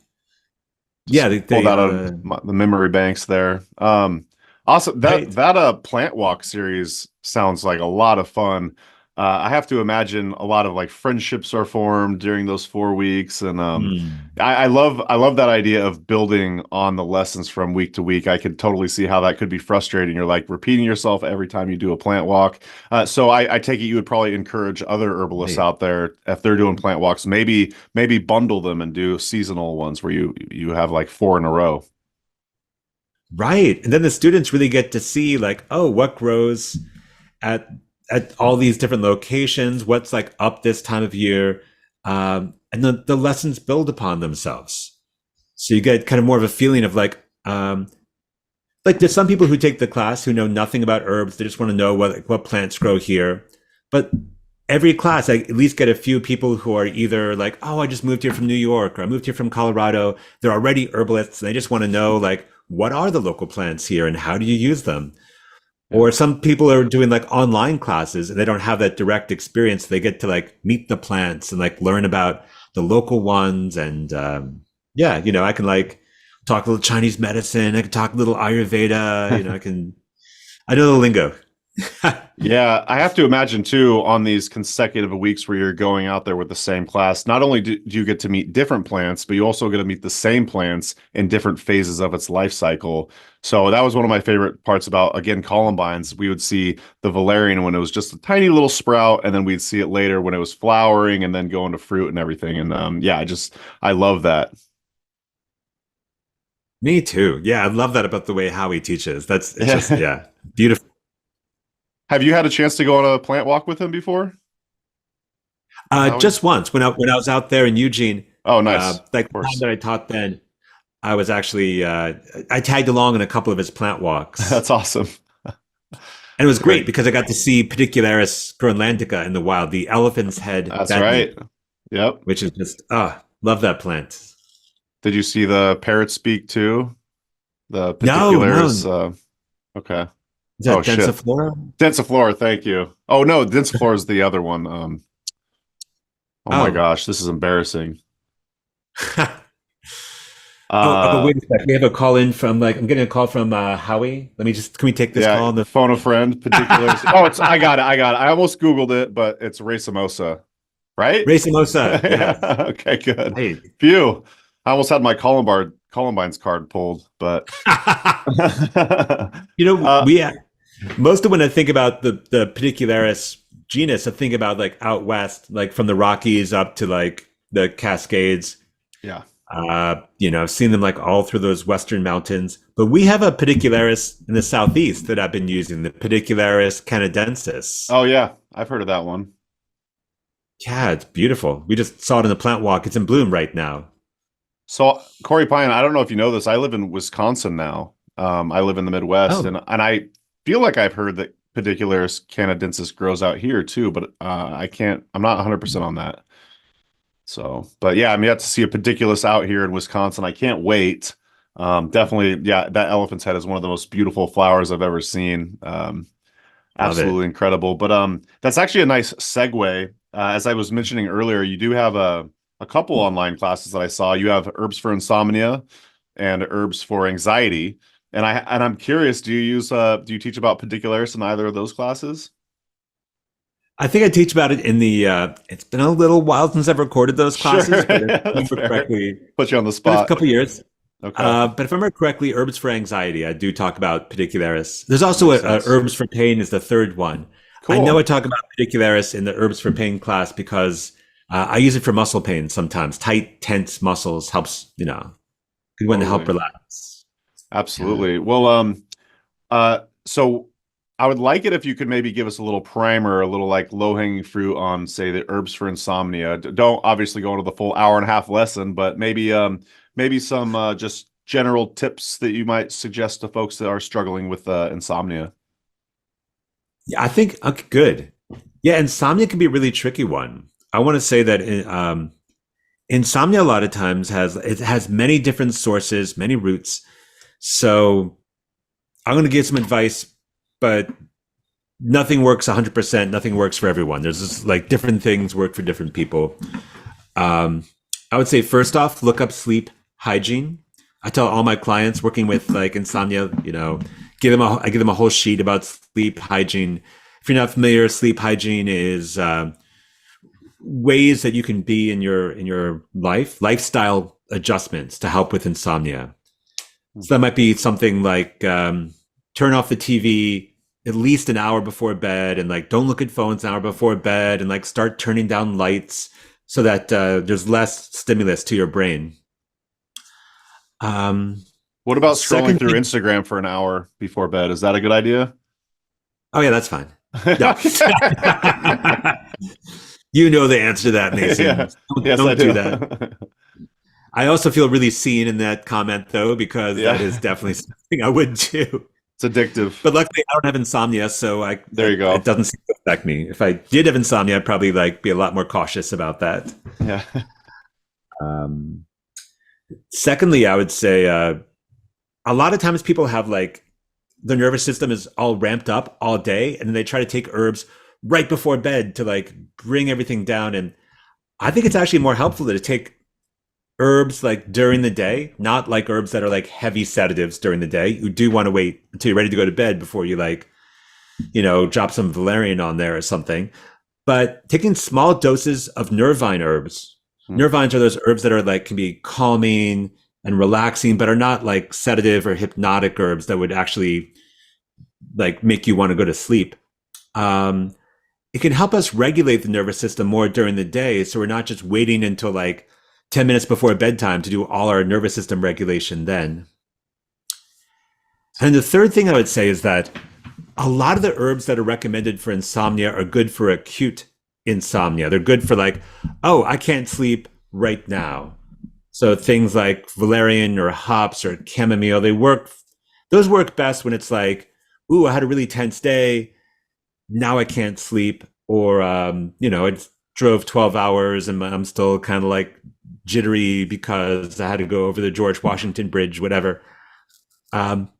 Yeah, they pulled out of the memory banks there. Also, that plant walk series sounds like a lot of fun. I have to imagine a lot of like friendships are formed during those 4 weeks, and I love that idea of building on the lessons from week to week. I could totally see how that could be frustrating. You're like repeating yourself every time you do a plant walk. So I take it you would probably encourage other herbalists out there, if they're doing plant walks, maybe bundle them and do seasonal ones where you have like 4 in a row. Right, and then the students really get to see like, oh, what grows at all these different locations, what's like up this time of year, and the lessons build upon themselves. So you get kind of more of a feeling of like there's some people who take the class who know nothing about herbs. They just want to know what plants grow here. But every class, I at least get a few people who are either like, oh, I just moved here from New York, or I moved here from Colorado. They're already herbalists, and they just want to know like, what are the local plants here and how do you use them? Or some people are doing like online classes and they don't have that direct experience. They get to like meet the plants and like learn about the local ones. And I can like talk a little Chinese medicine. I can talk a little Ayurveda. I know the lingo. Yeah, I have to imagine too, on these consecutive weeks where you're going out there with the same class, not only do you get to meet different plants, but you also get to meet the same plants in different phases of its life cycle. So that was one of my favorite parts about, again, columbines. We would see the valerian when it was just a tiny little sprout, and then we'd see it later when it was flowering and then going to fruit and everything. And I love that. Me too. Yeah, I love that about the way Howie teaches. Beautiful. Have you had a chance to go on a plant walk with him before? Just once when I was out there in Eugene. Oh, nice. Like the time that I taught then, I was actually I tagged along in a couple of his plant walks. That's awesome. And it was great because I got to see Pedicularis groenlandica in the wild, the elephant's head. That's right. Yep. Which is just love that plant. Did you see the parrot speak too? The Pedicularis. No. Okay. Is that Densiflora? Densiflora, thank you. Oh no, Densiflora is the other one. My gosh, this is embarrassing. Wait a second. We have a call in from I'm getting a call from Howie. Can we take this call on the phone a friend, particular? I got it. I almost Googled it, but it's racemosa, right? Racemosa. Yeah. Okay, good. Hey. Phew. I almost had my Columbine's card pulled, but most of when I think about the Pedicularis genus, I think about like out west, like from the Rockies up to like the Cascades. Yeah. I've seen them like all through those western mountains. But we have a Pedicularis in the southeast that I've been using, the Pedicularis canadensis. Oh yeah, I've heard of that one. Yeah, it's beautiful. We just saw it in the plant walk. It's in bloom right now. So CoreyPine, I don't know if you know this. I live in Wisconsin now. I live in the Midwest, and I feel like I've heard that Pedicularis canadensis grows out here too, but I'm not 100% on that. So, but yeah, I'm yet to see a Pedicularis out here in Wisconsin. I can't wait. Definitely, yeah, that elephant's head is one of the most beautiful flowers I've ever seen. Absolutely incredible. But that's actually a nice segue. As I was mentioning earlier, you do have a couple online classes that I saw. You have herbs for insomnia and herbs for anxiety. And I'm curious, do you teach about Pedicularis in either of those classes? I think I teach about it in the it's been a little while since I've recorded those classes, sure. But if I remember correctly, put you on the spot. A couple years. Okay. But if I remember correctly, herbs for anxiety, I do talk about Pedicularis. There's also herbs for pain is the third one. I know I Cool. talk about pedicularis in the herbs for pain class because I use it for muscle pain sometimes. Tight, tense muscles helps, good one to help Totally. relax. Yeah. Absolutely. Well, so I would like it if you could maybe give us a little primer, a little like low-hanging fruit on, say, the herbs for insomnia. Don't obviously go into the full hour and a half lesson, but maybe some just general tips that you might suggest to folks that are struggling with insomnia. Yeah, I think, okay, good. Yeah, insomnia can be a really tricky one. I want to say that insomnia a lot of times has many different sources, many roots. So I'm going to give some advice, but nothing works 100%. Nothing works for everyone. There's just like different things work for different people. Um, I would say first off, look up sleep hygiene. I tell all my clients working with like insomnia, I give them a whole sheet about sleep hygiene. If you're not familiar, sleep hygiene is ways that you can be in your lifestyle adjustments to help with insomnia. So that might be something like turn off the TV at least an hour before bed, and like don't look at phones an hour before bed, and like start turning down lights so that there's less stimulus to your brain. Um, What about scrolling second through thing, Instagram for an hour before bed? Is that a good idea? oh yeah, that's fine. No, you know the answer to that, Mason. Yeah. Yes, I Don't do do. that. I also feel really seen in that comment though, because that Yeah. is definitely something I would do. It's addictive. But luckily, I don't have insomnia, so There you it go. doesn't seem to affect me. If I did have insomnia, I'd probably like be a lot more cautious about that. Yeah. Um, secondly, I would say a lot of times people have like the nervous system is all ramped up all day, and then they try to take herbs right before bed to like bring everything down. And I think it's actually more helpful to take herbs like during the day, not like herbs that are like heavy sedatives during the day. You do want to wait until you're ready to go to bed before you like, drop some valerian on there or something. But taking small doses of nervine herbs. Hmm. Nervines are those herbs that are like can be calming and relaxing, but are not like sedative or hypnotic herbs that would actually like make you want to go to sleep. Um, it can help us regulate the nervous system more during the day, so we're not just waiting until like 10 minutes before bedtime to do all our nervous system regulation then. And the third thing I would say is that a lot of the herbs that are recommended for insomnia are good for acute insomnia. They're good for like, oh, I can't sleep right now. So things like valerian or hops or chamomile, those work best when it's like, ooh, I had a really tense day. Now I can't sleep. Or, I drove 12 hours and I'm still kind of like jittery because I had to go over the George Washington Bridge, whatever. Um,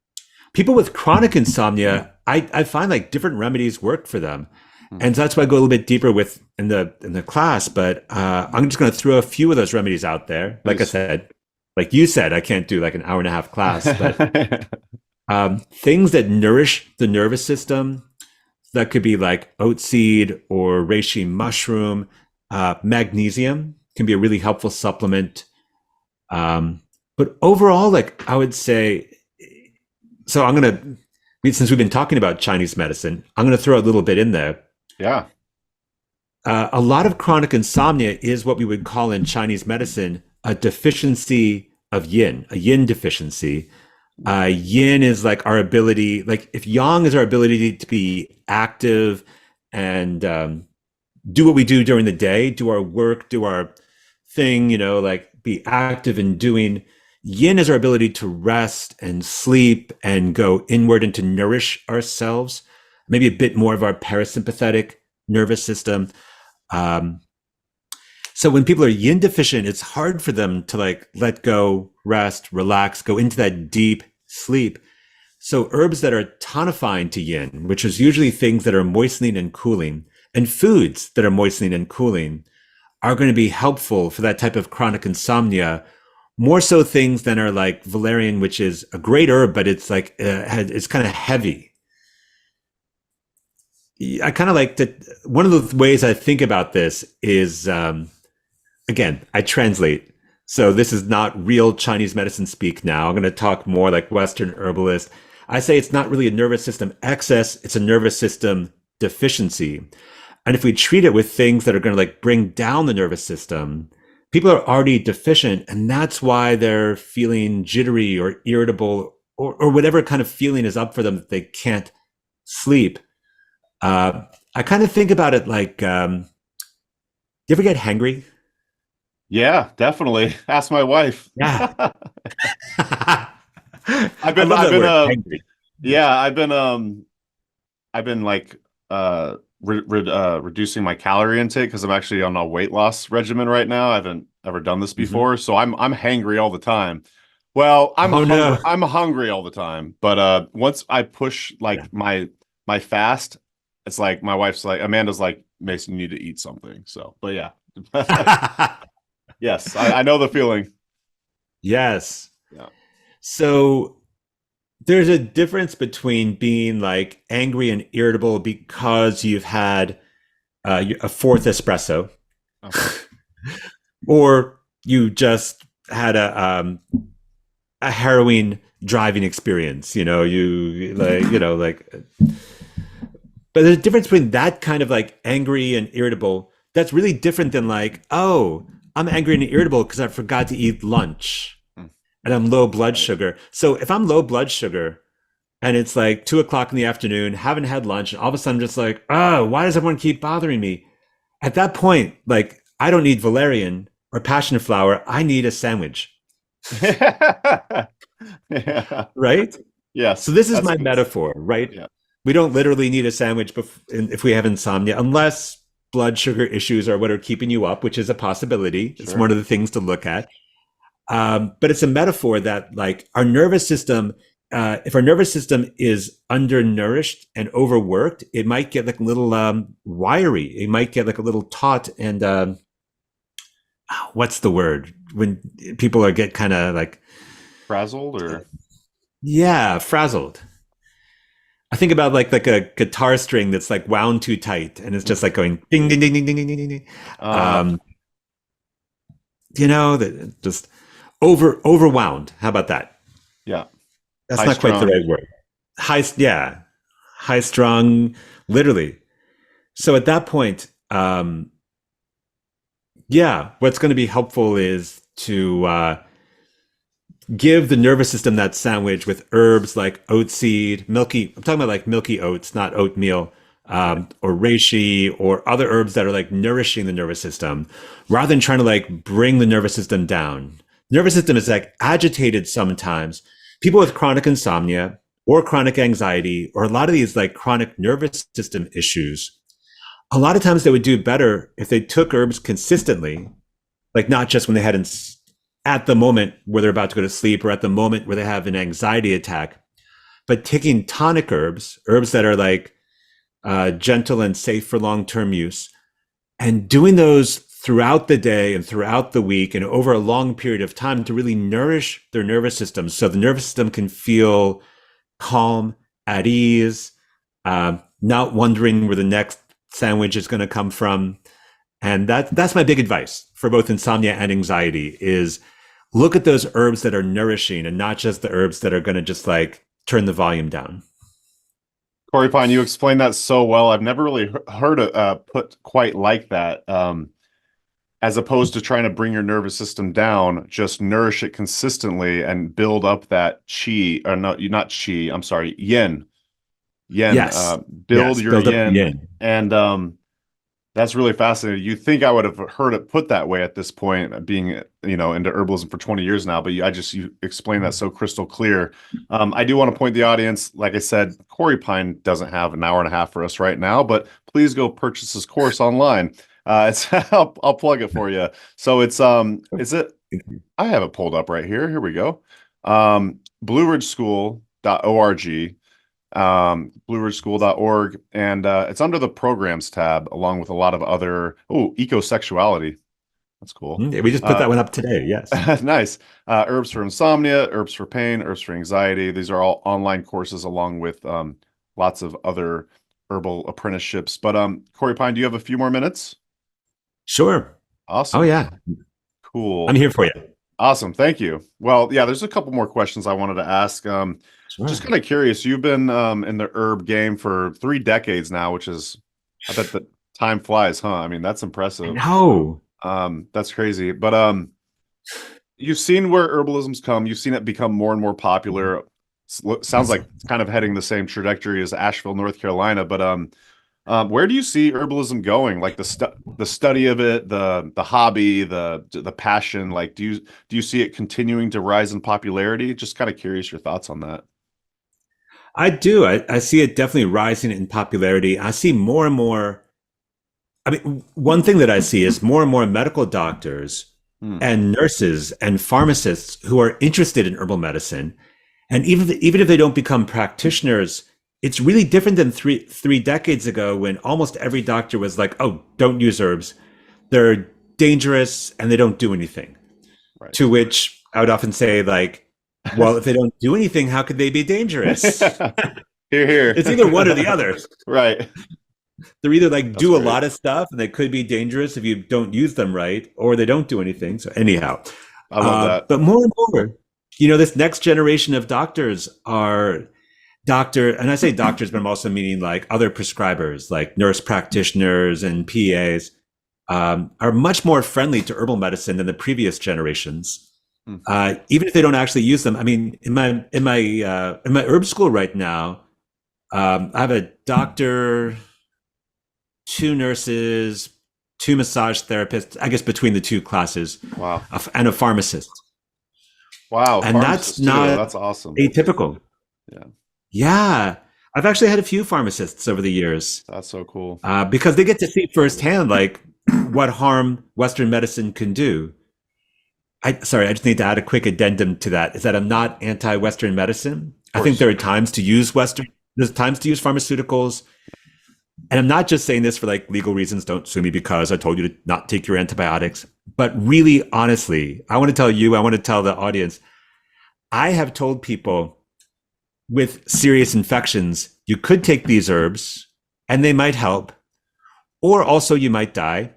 People with chronic insomnia, I find like different remedies work for them. Hmm. And so that's why I go a little bit deeper with in the class. But I'm just going to throw a few of those remedies out there. Like I Please. said, like you said, I can't do like an hour and a half class, but things that nourish the nervous system, that could be like oat seed or reishi mushroom. Magnesium can be a really helpful supplement. But overall, like I would say, so since we've been talking about Chinese medicine, I'm going to throw a little bit in there. Yeah. A lot of chronic insomnia is what we would call in Chinese medicine a deficiency of yin, a yin deficiency. Yin is like our ability, like if yang is our ability to be active and do what we do during the day, do our work, do our thing, like be active in doing. Yin is our ability to rest and sleep and go inward and to nourish ourselves, maybe a bit more of our parasympathetic nervous system. So when people are yin deficient, it's hard for them to like let go, rest, relax, go into that deep sleep. So herbs that are tonifying to yin, which is usually things that are moistening and cooling, and foods that are moistening and cooling, are going to be helpful for that type of chronic insomnia. More so things than are like valerian, which is a great herb, but it's like it's kind of heavy. I kind of like that. One of the ways I think about this is, again, I translate. So this is not real Chinese medicine speak now. I'm going to talk more like Western herbalist. I say it's not really a nervous system excess, it's a nervous system deficiency. And if we treat it with things that are going to like bring down the nervous system, people are already deficient. And that's why they're feeling jittery or irritable or whatever kind of feeling is up for them that they can't sleep. I kind of think about it like, you ever get hangry? Yeah, definitely. Ask my wife. Yeah. I've I been, love I've that been, word, hangry. yeah, I've been like, reducing my calorie intake because I'm actually on a weight loss regimen right now. I haven't ever done this Mhm. before, so I'm hangry all the time. Well, Oh no. I'm hungry all the time, but once I push Yeah. like my fast, it's like my wife's like Amanda's like, Mason, you need to eat something. So, but yeah. Yes, I know the feeling. Yes. Yeah. So there's a difference between being like angry and irritable because you've had a fourth espresso, Okay. or you just had a harrowing driving experience. You like but there's a difference between that kind of like angry and irritable. That's really different than like, oh, I'm angry and irritable because I forgot to eat lunch Hmm. and I'm low blood Right. sugar. So if I'm low blood sugar and it's like 2 o'clock in the afternoon, haven't had lunch, and all of a sudden I'm just like, oh, why does everyone keep bothering me? At that point, like, I don't need valerian or passion flower. I need a sandwich, Yeah. right? So Yes, this is that's my good. metaphor, right? Yeah, We don't literally need a sandwich if we have insomnia, unless blood sugar issues are what are keeping you up, which is a possibility. It's sure. one of the things to look at. But it's a metaphor that like our nervous system, if our nervous system is undernourished and overworked, it might get like a little wiry. It might get like a little taut and what's the word when people are get kind of like, Frazzled or yeah, frazzled. I think about like a guitar string that's like wound too tight and it's just like going ding ding ding ding ding ding ding ding. uh Um, that just overwound. How about that? yeah, That's high not quite the strung. right word. Yeah, high strung, literally. So at that point, yeah, what's going to be helpful is to give the nervous system that sandwich with herbs like oatseed, milky. I'm talking about like milky oats, not oatmeal, Right. or reishi, or other herbs that are like nourishing the nervous system, rather than trying to like bring the nervous system down. Nervous system is like agitated sometimes. People with chronic insomnia or chronic anxiety, or a lot of these like chronic nervous system issues, a lot of times they would do better if they took herbs consistently, like not just when they had at the moment where they're about to go to sleep or at the moment where they have an anxiety attack, but taking tonic herbs, herbs that are like gentle and safe for long-term use, and doing those throughout the day and throughout the week and over a long period of time to really nourish their nervous system so the nervous system can feel calm, at ease, not wondering where the next sandwich is going to come from. And that's my big advice for both insomnia and anxiety is look at those herbs that are nourishing and not just the herbs that are going to just like turn the volume down. CoreyPine, you explained that so well. I've never really heard it put quite like that. As opposed to trying to bring your nervous system down, just nourish it consistently and build up that chi, or no, not chi, I'm sorry, yin. Yin. Yes. Build Yes. your Build up the yin. yin. And that's really fascinating. You think I would have heard it put that way at this point, being into herbalism for 20 years now, but you explained that so crystal clear. I do want to point the audience, like I said, CoreyPine doesn't have an hour and a half for us right now, but please go purchase this course online. It's I'll plug it for you. So is it? I have it pulled up right here. Here we go. BlueRidgeSchool.org, blueridgeschool.org, and it's under the programs tab along with a lot of other ecosexuality. That's cool. We just put that one up today. Yes. Nice. Herbs for insomnia, herbs for pain, herbs for anxiety. These are all online courses along with lots of other herbal apprenticeships. But CoreyPine, do you have a few more minutes? Sure. Oh Awesome. yeah. Cool. I'm here for you. Awesome. Thank you. Well, yeah, there's a couple more questions I wanted to ask. Just Sure. kind of curious. You've been in the herb game for 3 decades now, which is, I bet the time flies, huh? I mean, that's I impressive. know. That's crazy. But you've seen where herbalism's come. You've seen it become more and more popular. Sounds like it's kind of heading the same trajectory as Asheville, North Carolina. But where do you see herbalism going? Like the study of it, the hobby, the passion. Like, do you see it continuing to rise in popularity? Just kind of curious your thoughts on that. I do. I see it definitely rising in popularity. I see more and more. I mean, one thing that I see is more and more medical doctors Hmm. and nurses and pharmacists who are interested in herbal medicine. And even if they don't become practitioners, it's really different than three decades ago when almost every doctor was like, "Oh, don't use herbs. They're dangerous and they don't do anything." Right. To which I would often say, like, well, if they don't do anything, how could they be dangerous? Here, here. It's either one or the other. Right. They're either like That's do a great. lot of stuff and they could be dangerous if you don't use them right, or they don't do anything. So anyhow, I love that. but more and more, this next generation of doctors are and I say doctors, but I'm also meaning like other prescribers, like nurse practitioners and PAs, are much more friendly to herbal medicine than the previous generations. Hmm. Even if they don't actually use them. I mean, in my herb school right now, I have a doctor, 2 nurses, 2 massage therapists, I guess between the 2 classes, Wow. and a pharmacist. Wow. And that's Pharmacists too. not That's awesome. atypical. Yeah. Yeah. I've actually had a few pharmacists over the years That's so cool. because they get to see firsthand like what harm Western medicine can do. Sorry, I just need to add a quick addendum to that. Is that I'm not anti-Western medicine. I think there are times to use there's times to use pharmaceuticals. And I'm not just saying this for like legal reasons. Don't sue me because I told you to not take your antibiotics. But really, honestly, I want to tell the audience, I have told people with serious infections, you could take these herbs and they might help, or also you might die.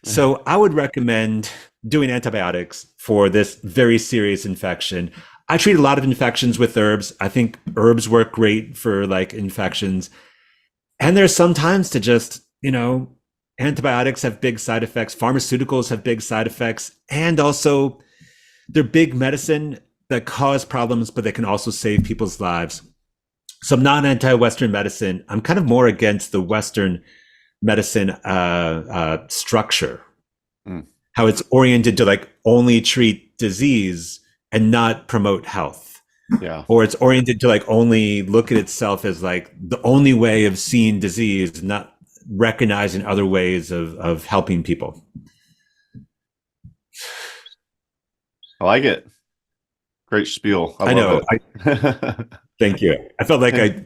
So I would recommend doing antibiotics for this very serious infection. I treat a lot of infections with herbs. I think herbs work great for like infections. And there's sometimes to just, antibiotics have big side effects, pharmaceuticals have big side effects, and also they're big medicine that cause problems, but they can also save people's lives. So I'm not anti-Western medicine. I'm kind of more against the Western medicine structure, how it's oriented to like only treat disease and not promote health. Yeah. Or it's oriented to like only look at itself as like the only way of seeing disease, not recognizing other ways of helping people. I like it. Great spiel. I know. It. Thank you. I felt like I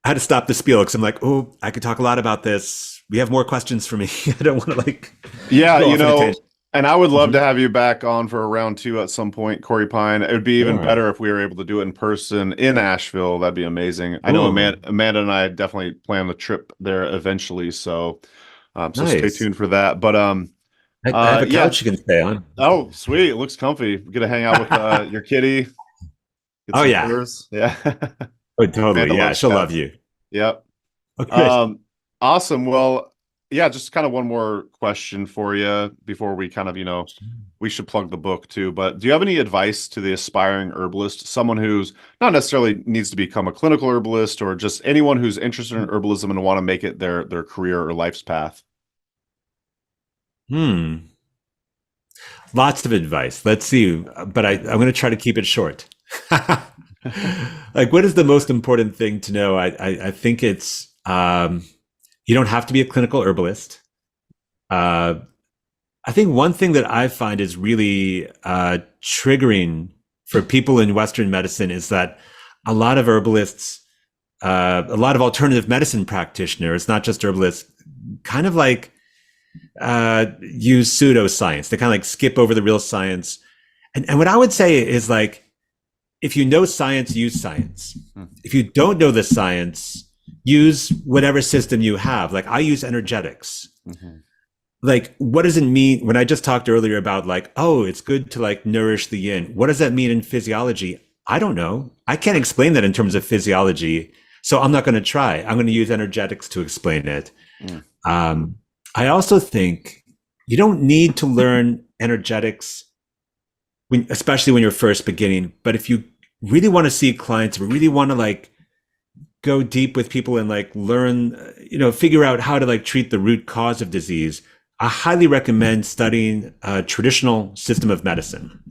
had to stop the spiel because I'm like, oh, I could talk a lot about this. We have more questions for me. I don't want to like. Yeah, go off on a tangent. and I would love to have you back on for a round 2 at some point, CoreyPine. It would be even better if we were able to do it in person in Asheville. That'd be amazing. I know Amanda and I definitely plan the trip there eventually, so stay tuned for that. But I have a couch you can stay on. Oh, sweet! It looks comfy. We get to hang out with your kitty. Get Oh some yeah, furs. Yeah. oh totally. Amanda Yeah, loves she'll cats. love you. Yep. Okay. Awesome. Well, yeah, just kind of one more question for you before we kind of, we should plug the book too. But do you have any advice to the aspiring herbalist, someone who's not necessarily needs to become a clinical herbalist or just anyone who's interested in herbalism and want to make it their career or life's path? Lots of advice. Let's see, but I'm going to try to keep it short. Like, what is the most important thing to know? I think it's you don't have to be a clinical herbalist. I think one thing that I find is really triggering for people in Western medicine is that a lot of herbalists, a lot of alternative medicine practitioners, not just herbalists, kind of like use pseudoscience. They kind of like skip over the real science. And what I would say is like, if you know science, use science. If you don't know the science, use whatever system you have. Like I use energetics. Like, what does it mean when I just talked earlier about like, oh, it's good to like nourish the yin? What does that mean in physiology? I don't know. I can't explain that in terms of physiology. So I'm not going to try. I'm going to use energetics to explain it. Mm. I also think you don't need to learn energetics, especially when you're first beginning. But if you really want to see clients, really want to like go deep with people and like learn, figure out how to like treat the root cause of disease, I highly recommend studying a traditional system of medicine.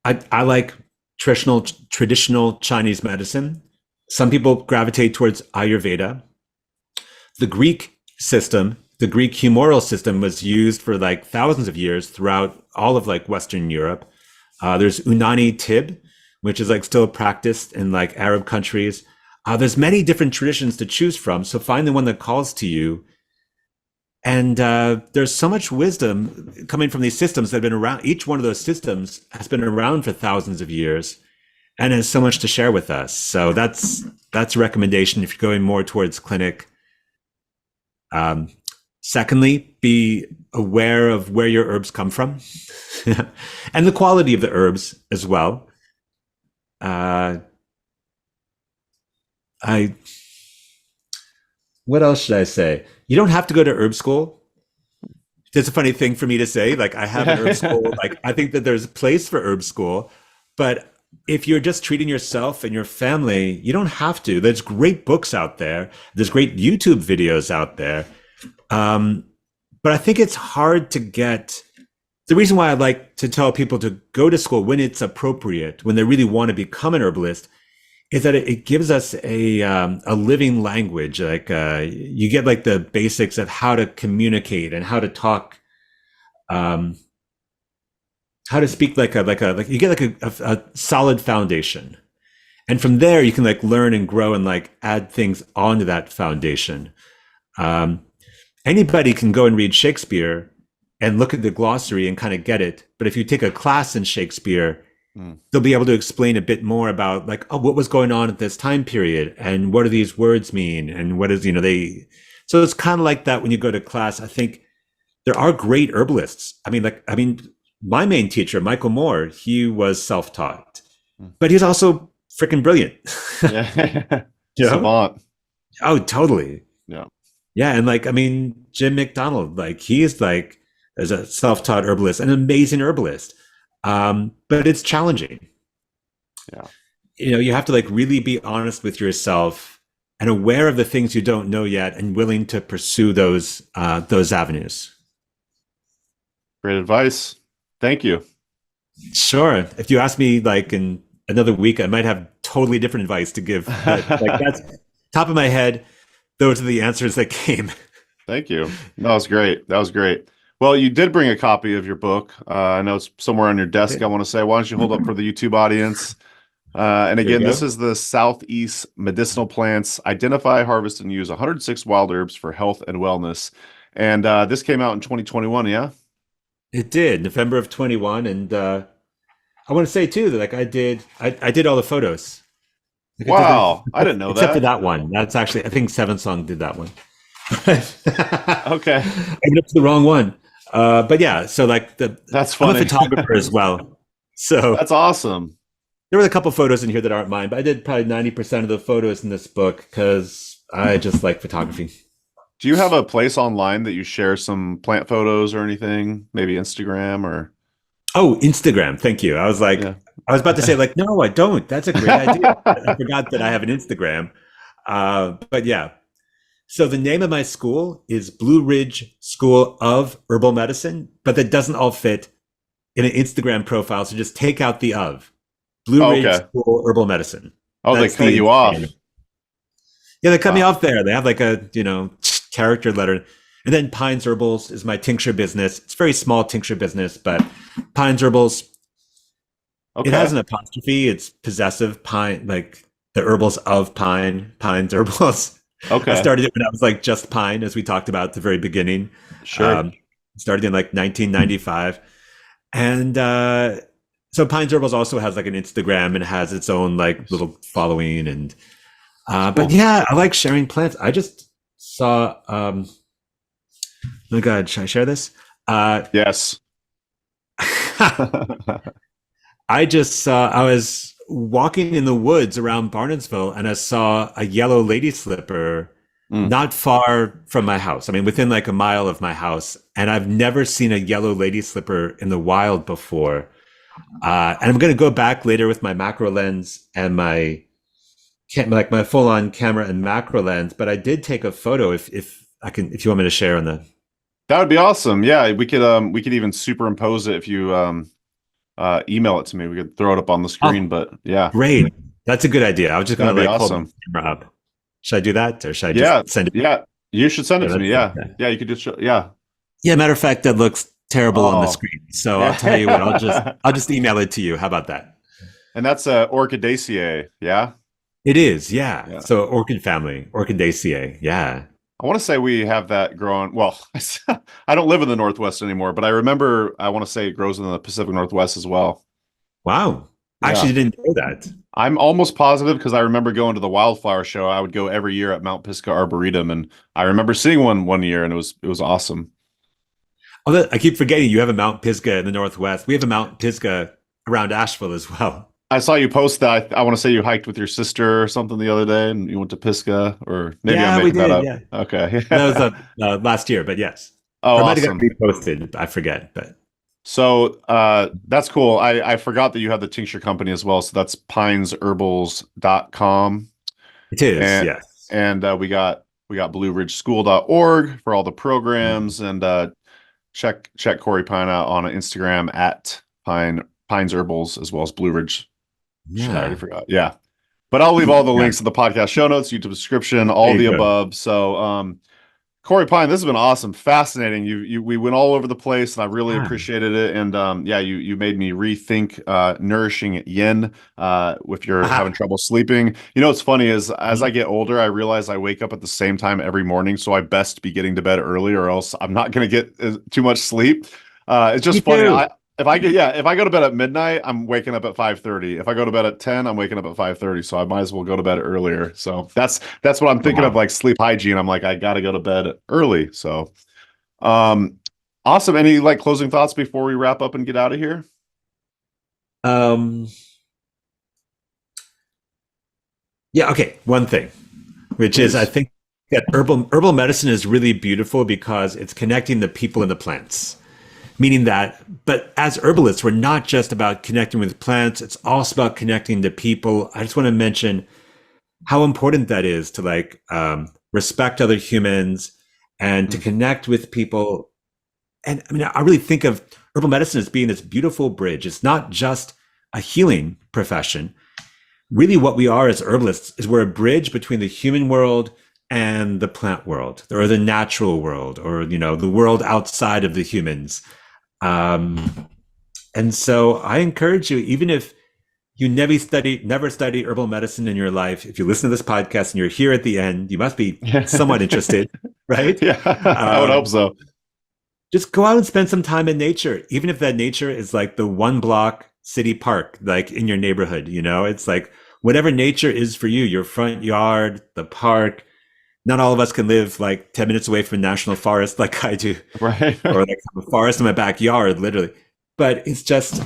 I like traditional Chinese medicine. Some people gravitate towards Ayurveda. The Greek system, the Greek humoral system, was used for like thousands of years throughout all of like Western Europe. There's Unani Tib, which is like still practiced in like Arab countries. There's many different traditions to choose from. So find the one that calls to you. And there's so much wisdom coming from these systems that have been around. Each one of those systems has been around for thousands of years and has so much to share with us. So that's a recommendation if you're going more towards clinic. Secondly, be aware of where your herbs come from and the quality of the herbs as well. What else should I say? You don't have to go to herb school. It's a funny thing for me to say. Like, I have an herb school. Like, I think that there's a place for herb school, but if you're just treating yourself and your family, you don't have to. There's great books out there. There's great YouTube videos out there. But I think it's hard to get. The reason why I like to tell people to go to school when it's appropriate, when they really want to become an herbalist, is that it gives us a living language. Like you get like the basics of how to communicate and how to talk, how to speak like you get like a solid foundation, and from there you can like learn and grow and like add things onto that foundation. Anybody can go and read Shakespeare and look at the glossary and kind of get it, but if you take a class in Shakespeare, they'll be able to explain a bit more about like, oh, what was going on at this time period and what do these words mean and what is, so it's kind of like that when you go to class. I think there are great herbalists. I mean, my main teacher, Michael Moore, he was self-taught, but he's also freaking brilliant. Yeah. Savant. Oh, totally. Yeah. Yeah. And like, I mean, Jim McDonald, like he's like, as a self-taught herbalist, an amazing herbalist. But it's challenging. Yeah. You have to like really be honest with yourself and aware of the things you don't know yet and willing to pursue those avenues. Great advice. Thank you. Sure. If you ask me like in another week, I might have totally different advice to give. But, like that's top of my head. Those are the answers that came. Thank you. That was great. That was great. Well, you did bring a copy of your book. I know it's somewhere on your desk. I want to say, why don't you hold up for the YouTube audience? And again, this is the Southeast Medicinal Plants. Identify, harvest, and use 106 wild herbs for health and wellness. And this came out in 2021, yeah? It did, November of 21. And I want to say, too, that like I did all the photos. Like, wow, I didn't know except that. for that one. That's actually, I think Seven Song did that one. Okay. I ended up to the wrong one. But yeah, so like that's funny. I'm a photographer as well. So that's awesome. There were a couple photos in here that aren't mine, but I did probably 90% of the photos in this book because I just like photography. Do you have a place online that you share some plant photos or anything? Maybe Instagram or? Oh, Instagram. Thank you. I was like, I was about to say like, no, I don't. That's a great idea. I forgot that I have an Instagram. But yeah. So the name of my school is Blue Ridge School of Herbal Medicine, but that doesn't all fit in an Instagram profile. So just take out the of. Blue Ridge School Herbal Medicine. Oh, that's they cut you off. Yeah, they cut me off there. They have like a, character letter. And then Pines Herbals is my tincture business. It's a very small tincture business, but Pines Herbals, it has an apostrophe. It's possessive, pine, like the herbals of pine, Pines Herbals. Okay. I started it when I was like just pine, as we talked about at the very beginning. Sure. Started in like 1995. And so Pines Herbals also has like an Instagram and has its own like little following. And but yeah, I like sharing plants. I just saw oh God, should I share this? Yes. I was walking in the woods around Barnardsville and I saw a yellow lady slipper Mm. not far from my house. I mean, within like a mile of my house. And I've never seen a yellow lady slipper in the wild before. And I'm going to go back later with my macro lens and my full on camera and macro lens. But I did take a photo if you want me to share on the. That would be awesome. Yeah, we could even superimpose it if you email it to me. We could throw it up on the screen. But yeah, Great. That's a good idea. I was just going to that'd be hold awesome. the camera up. Should I do that, or should I Yeah, just send it? yeah, you should send it to me. Yeah, Okay. yeah, you could just yeah. Yeah, matter of fact, that looks terrible on the Oh. screen. So I'll tell you what, I'll just email it to you. How about that? And that's Orchidaceae. Yeah, It is, yeah. Yeah. So orchid family, Orchidaceae. Yeah. I want to say we have that growing. Well, I don't live in the Northwest anymore, but I remember. I want to say it grows in the Pacific Northwest as well. Wow. I Yeah. actually didn't know that. I'm almost positive because I remember going to the wildflower show. I would go every year at Mount Pisgah Arboretum, and I remember seeing one year, and it was awesome. Although I keep forgetting you have a Mount Pisgah in the Northwest. We have a Mount Pisgah around Asheville as well. I saw you post that. I want to say you hiked with your sister or something the other day, and you went to Pisgah, or maybe Yeah, I'm we making that did, up. yeah. Okay. That was last year, but yes. Oh, Or it might have awesome. got reposted. I forget, but So that's cool. I forgot that you have the tincture company as well. So that's pinesherbals.com. it is, And- yes. And we got blueridgeschool.org for all the programs, and check Corey Pine out on Instagram at Pines Herbals, as well as Blue Ridge. Shit, I already forgot. Yeah. But I'll leave all the links in the podcast show notes, YouTube description, all There you the go. above. So Corey Pine, this has been awesome, fascinating. We went all over the place, and I really Yeah. appreciated it. And yeah, you made me rethink nourishing yin if you're having trouble sleeping. You know what's funny is as I get older, I realize I wake up at the same time every morning, so I best be getting to bed early, or else I'm not going to get too much sleep. It's just Me funny. too. If I go to bed at midnight, I'm waking up at 5:30. If I go to bed at 10, I'm waking up at 5:30. So I might as well go to bed earlier. So that's what I'm thinking of, like sleep hygiene. I'm like, I gotta go to bed early. So awesome. Any like closing thoughts before we wrap up and get out of here? Yeah, okay. One thing, which is I think that herbal medicine is really beautiful because it's connecting the people and the plants. Meaning that, but as herbalists, we're not just about connecting with plants, it's also about connecting to people. I just want to mention how important that is to like respect other humans and to connect with people. And I mean, I really think of herbal medicine as being this beautiful bridge. It's not just a healing profession. Really what we are as herbalists is we're a bridge between the human world and the plant world, or the natural world, or, you know, the world outside of the humans. And so I encourage you, even if you never study herbal medicine in your life, if you listen to this podcast and you're here at the end, you must be somewhat interested, right? Yeah, I would hope so. Just go out and spend some time in nature, even if that nature is like the 1 block city park, like in your neighborhood, you know, it's like whatever nature is for you, your front yard, the park. Not all of us can live like 10 minutes away from a national forest like I do, Right. or like a forest in my backyard, literally. But it's just,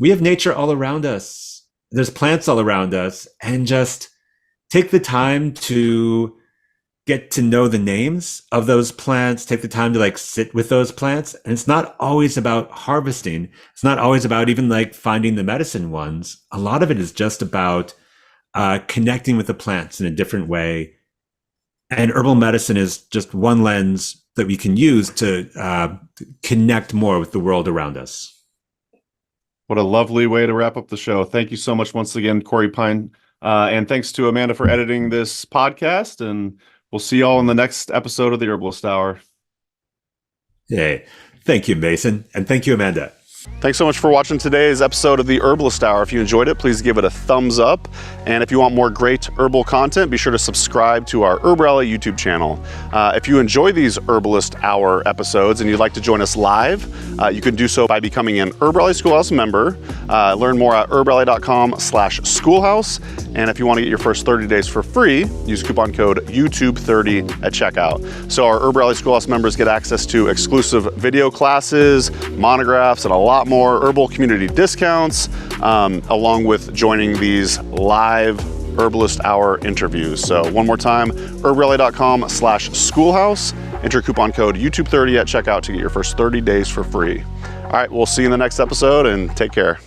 we have nature all around us. There's plants all around us, and just take the time to get to know the names of those plants, take the time to like sit with those plants. And it's not always about harvesting. It's not always about even like finding the medicine ones. A lot of it is just about connecting with the plants in a different way. And herbal medicine is just one lens that we can use to connect more with the world around us. What a lovely way to wrap up the show. Thank you so much once again, Corey Pine. And thanks to Amanda for editing this podcast. And we'll see you all in the next episode of the Herbalist Hour. Hey, thank you, Mason. And thank you, Amanda. Thanks so much for watching today's episode of the Herbalist Hour. If you enjoyed it, please give it a thumbs up. And if you want more great herbal content, be sure to subscribe to our HerbRally YouTube channel. If you enjoy these Herbalist Hour episodes and you'd like to join us live, you can do so by becoming an HerbRally Schoolhouse member. Learn more at herbrally.com/schoolhouse. And if you want to get your first 30 days for free, use coupon code YouTube30 at checkout. So our HerbRally Schoolhouse members get access to exclusive video classes, monographs, and a lot lot more herbal community discounts, along with joining these live Herbalist Hour interviews. So one more time, herbrally.com/schoolhouse. Enter coupon code YouTube30 at checkout to get your first 30 days for free. All right, we'll see you in the next episode, and take care.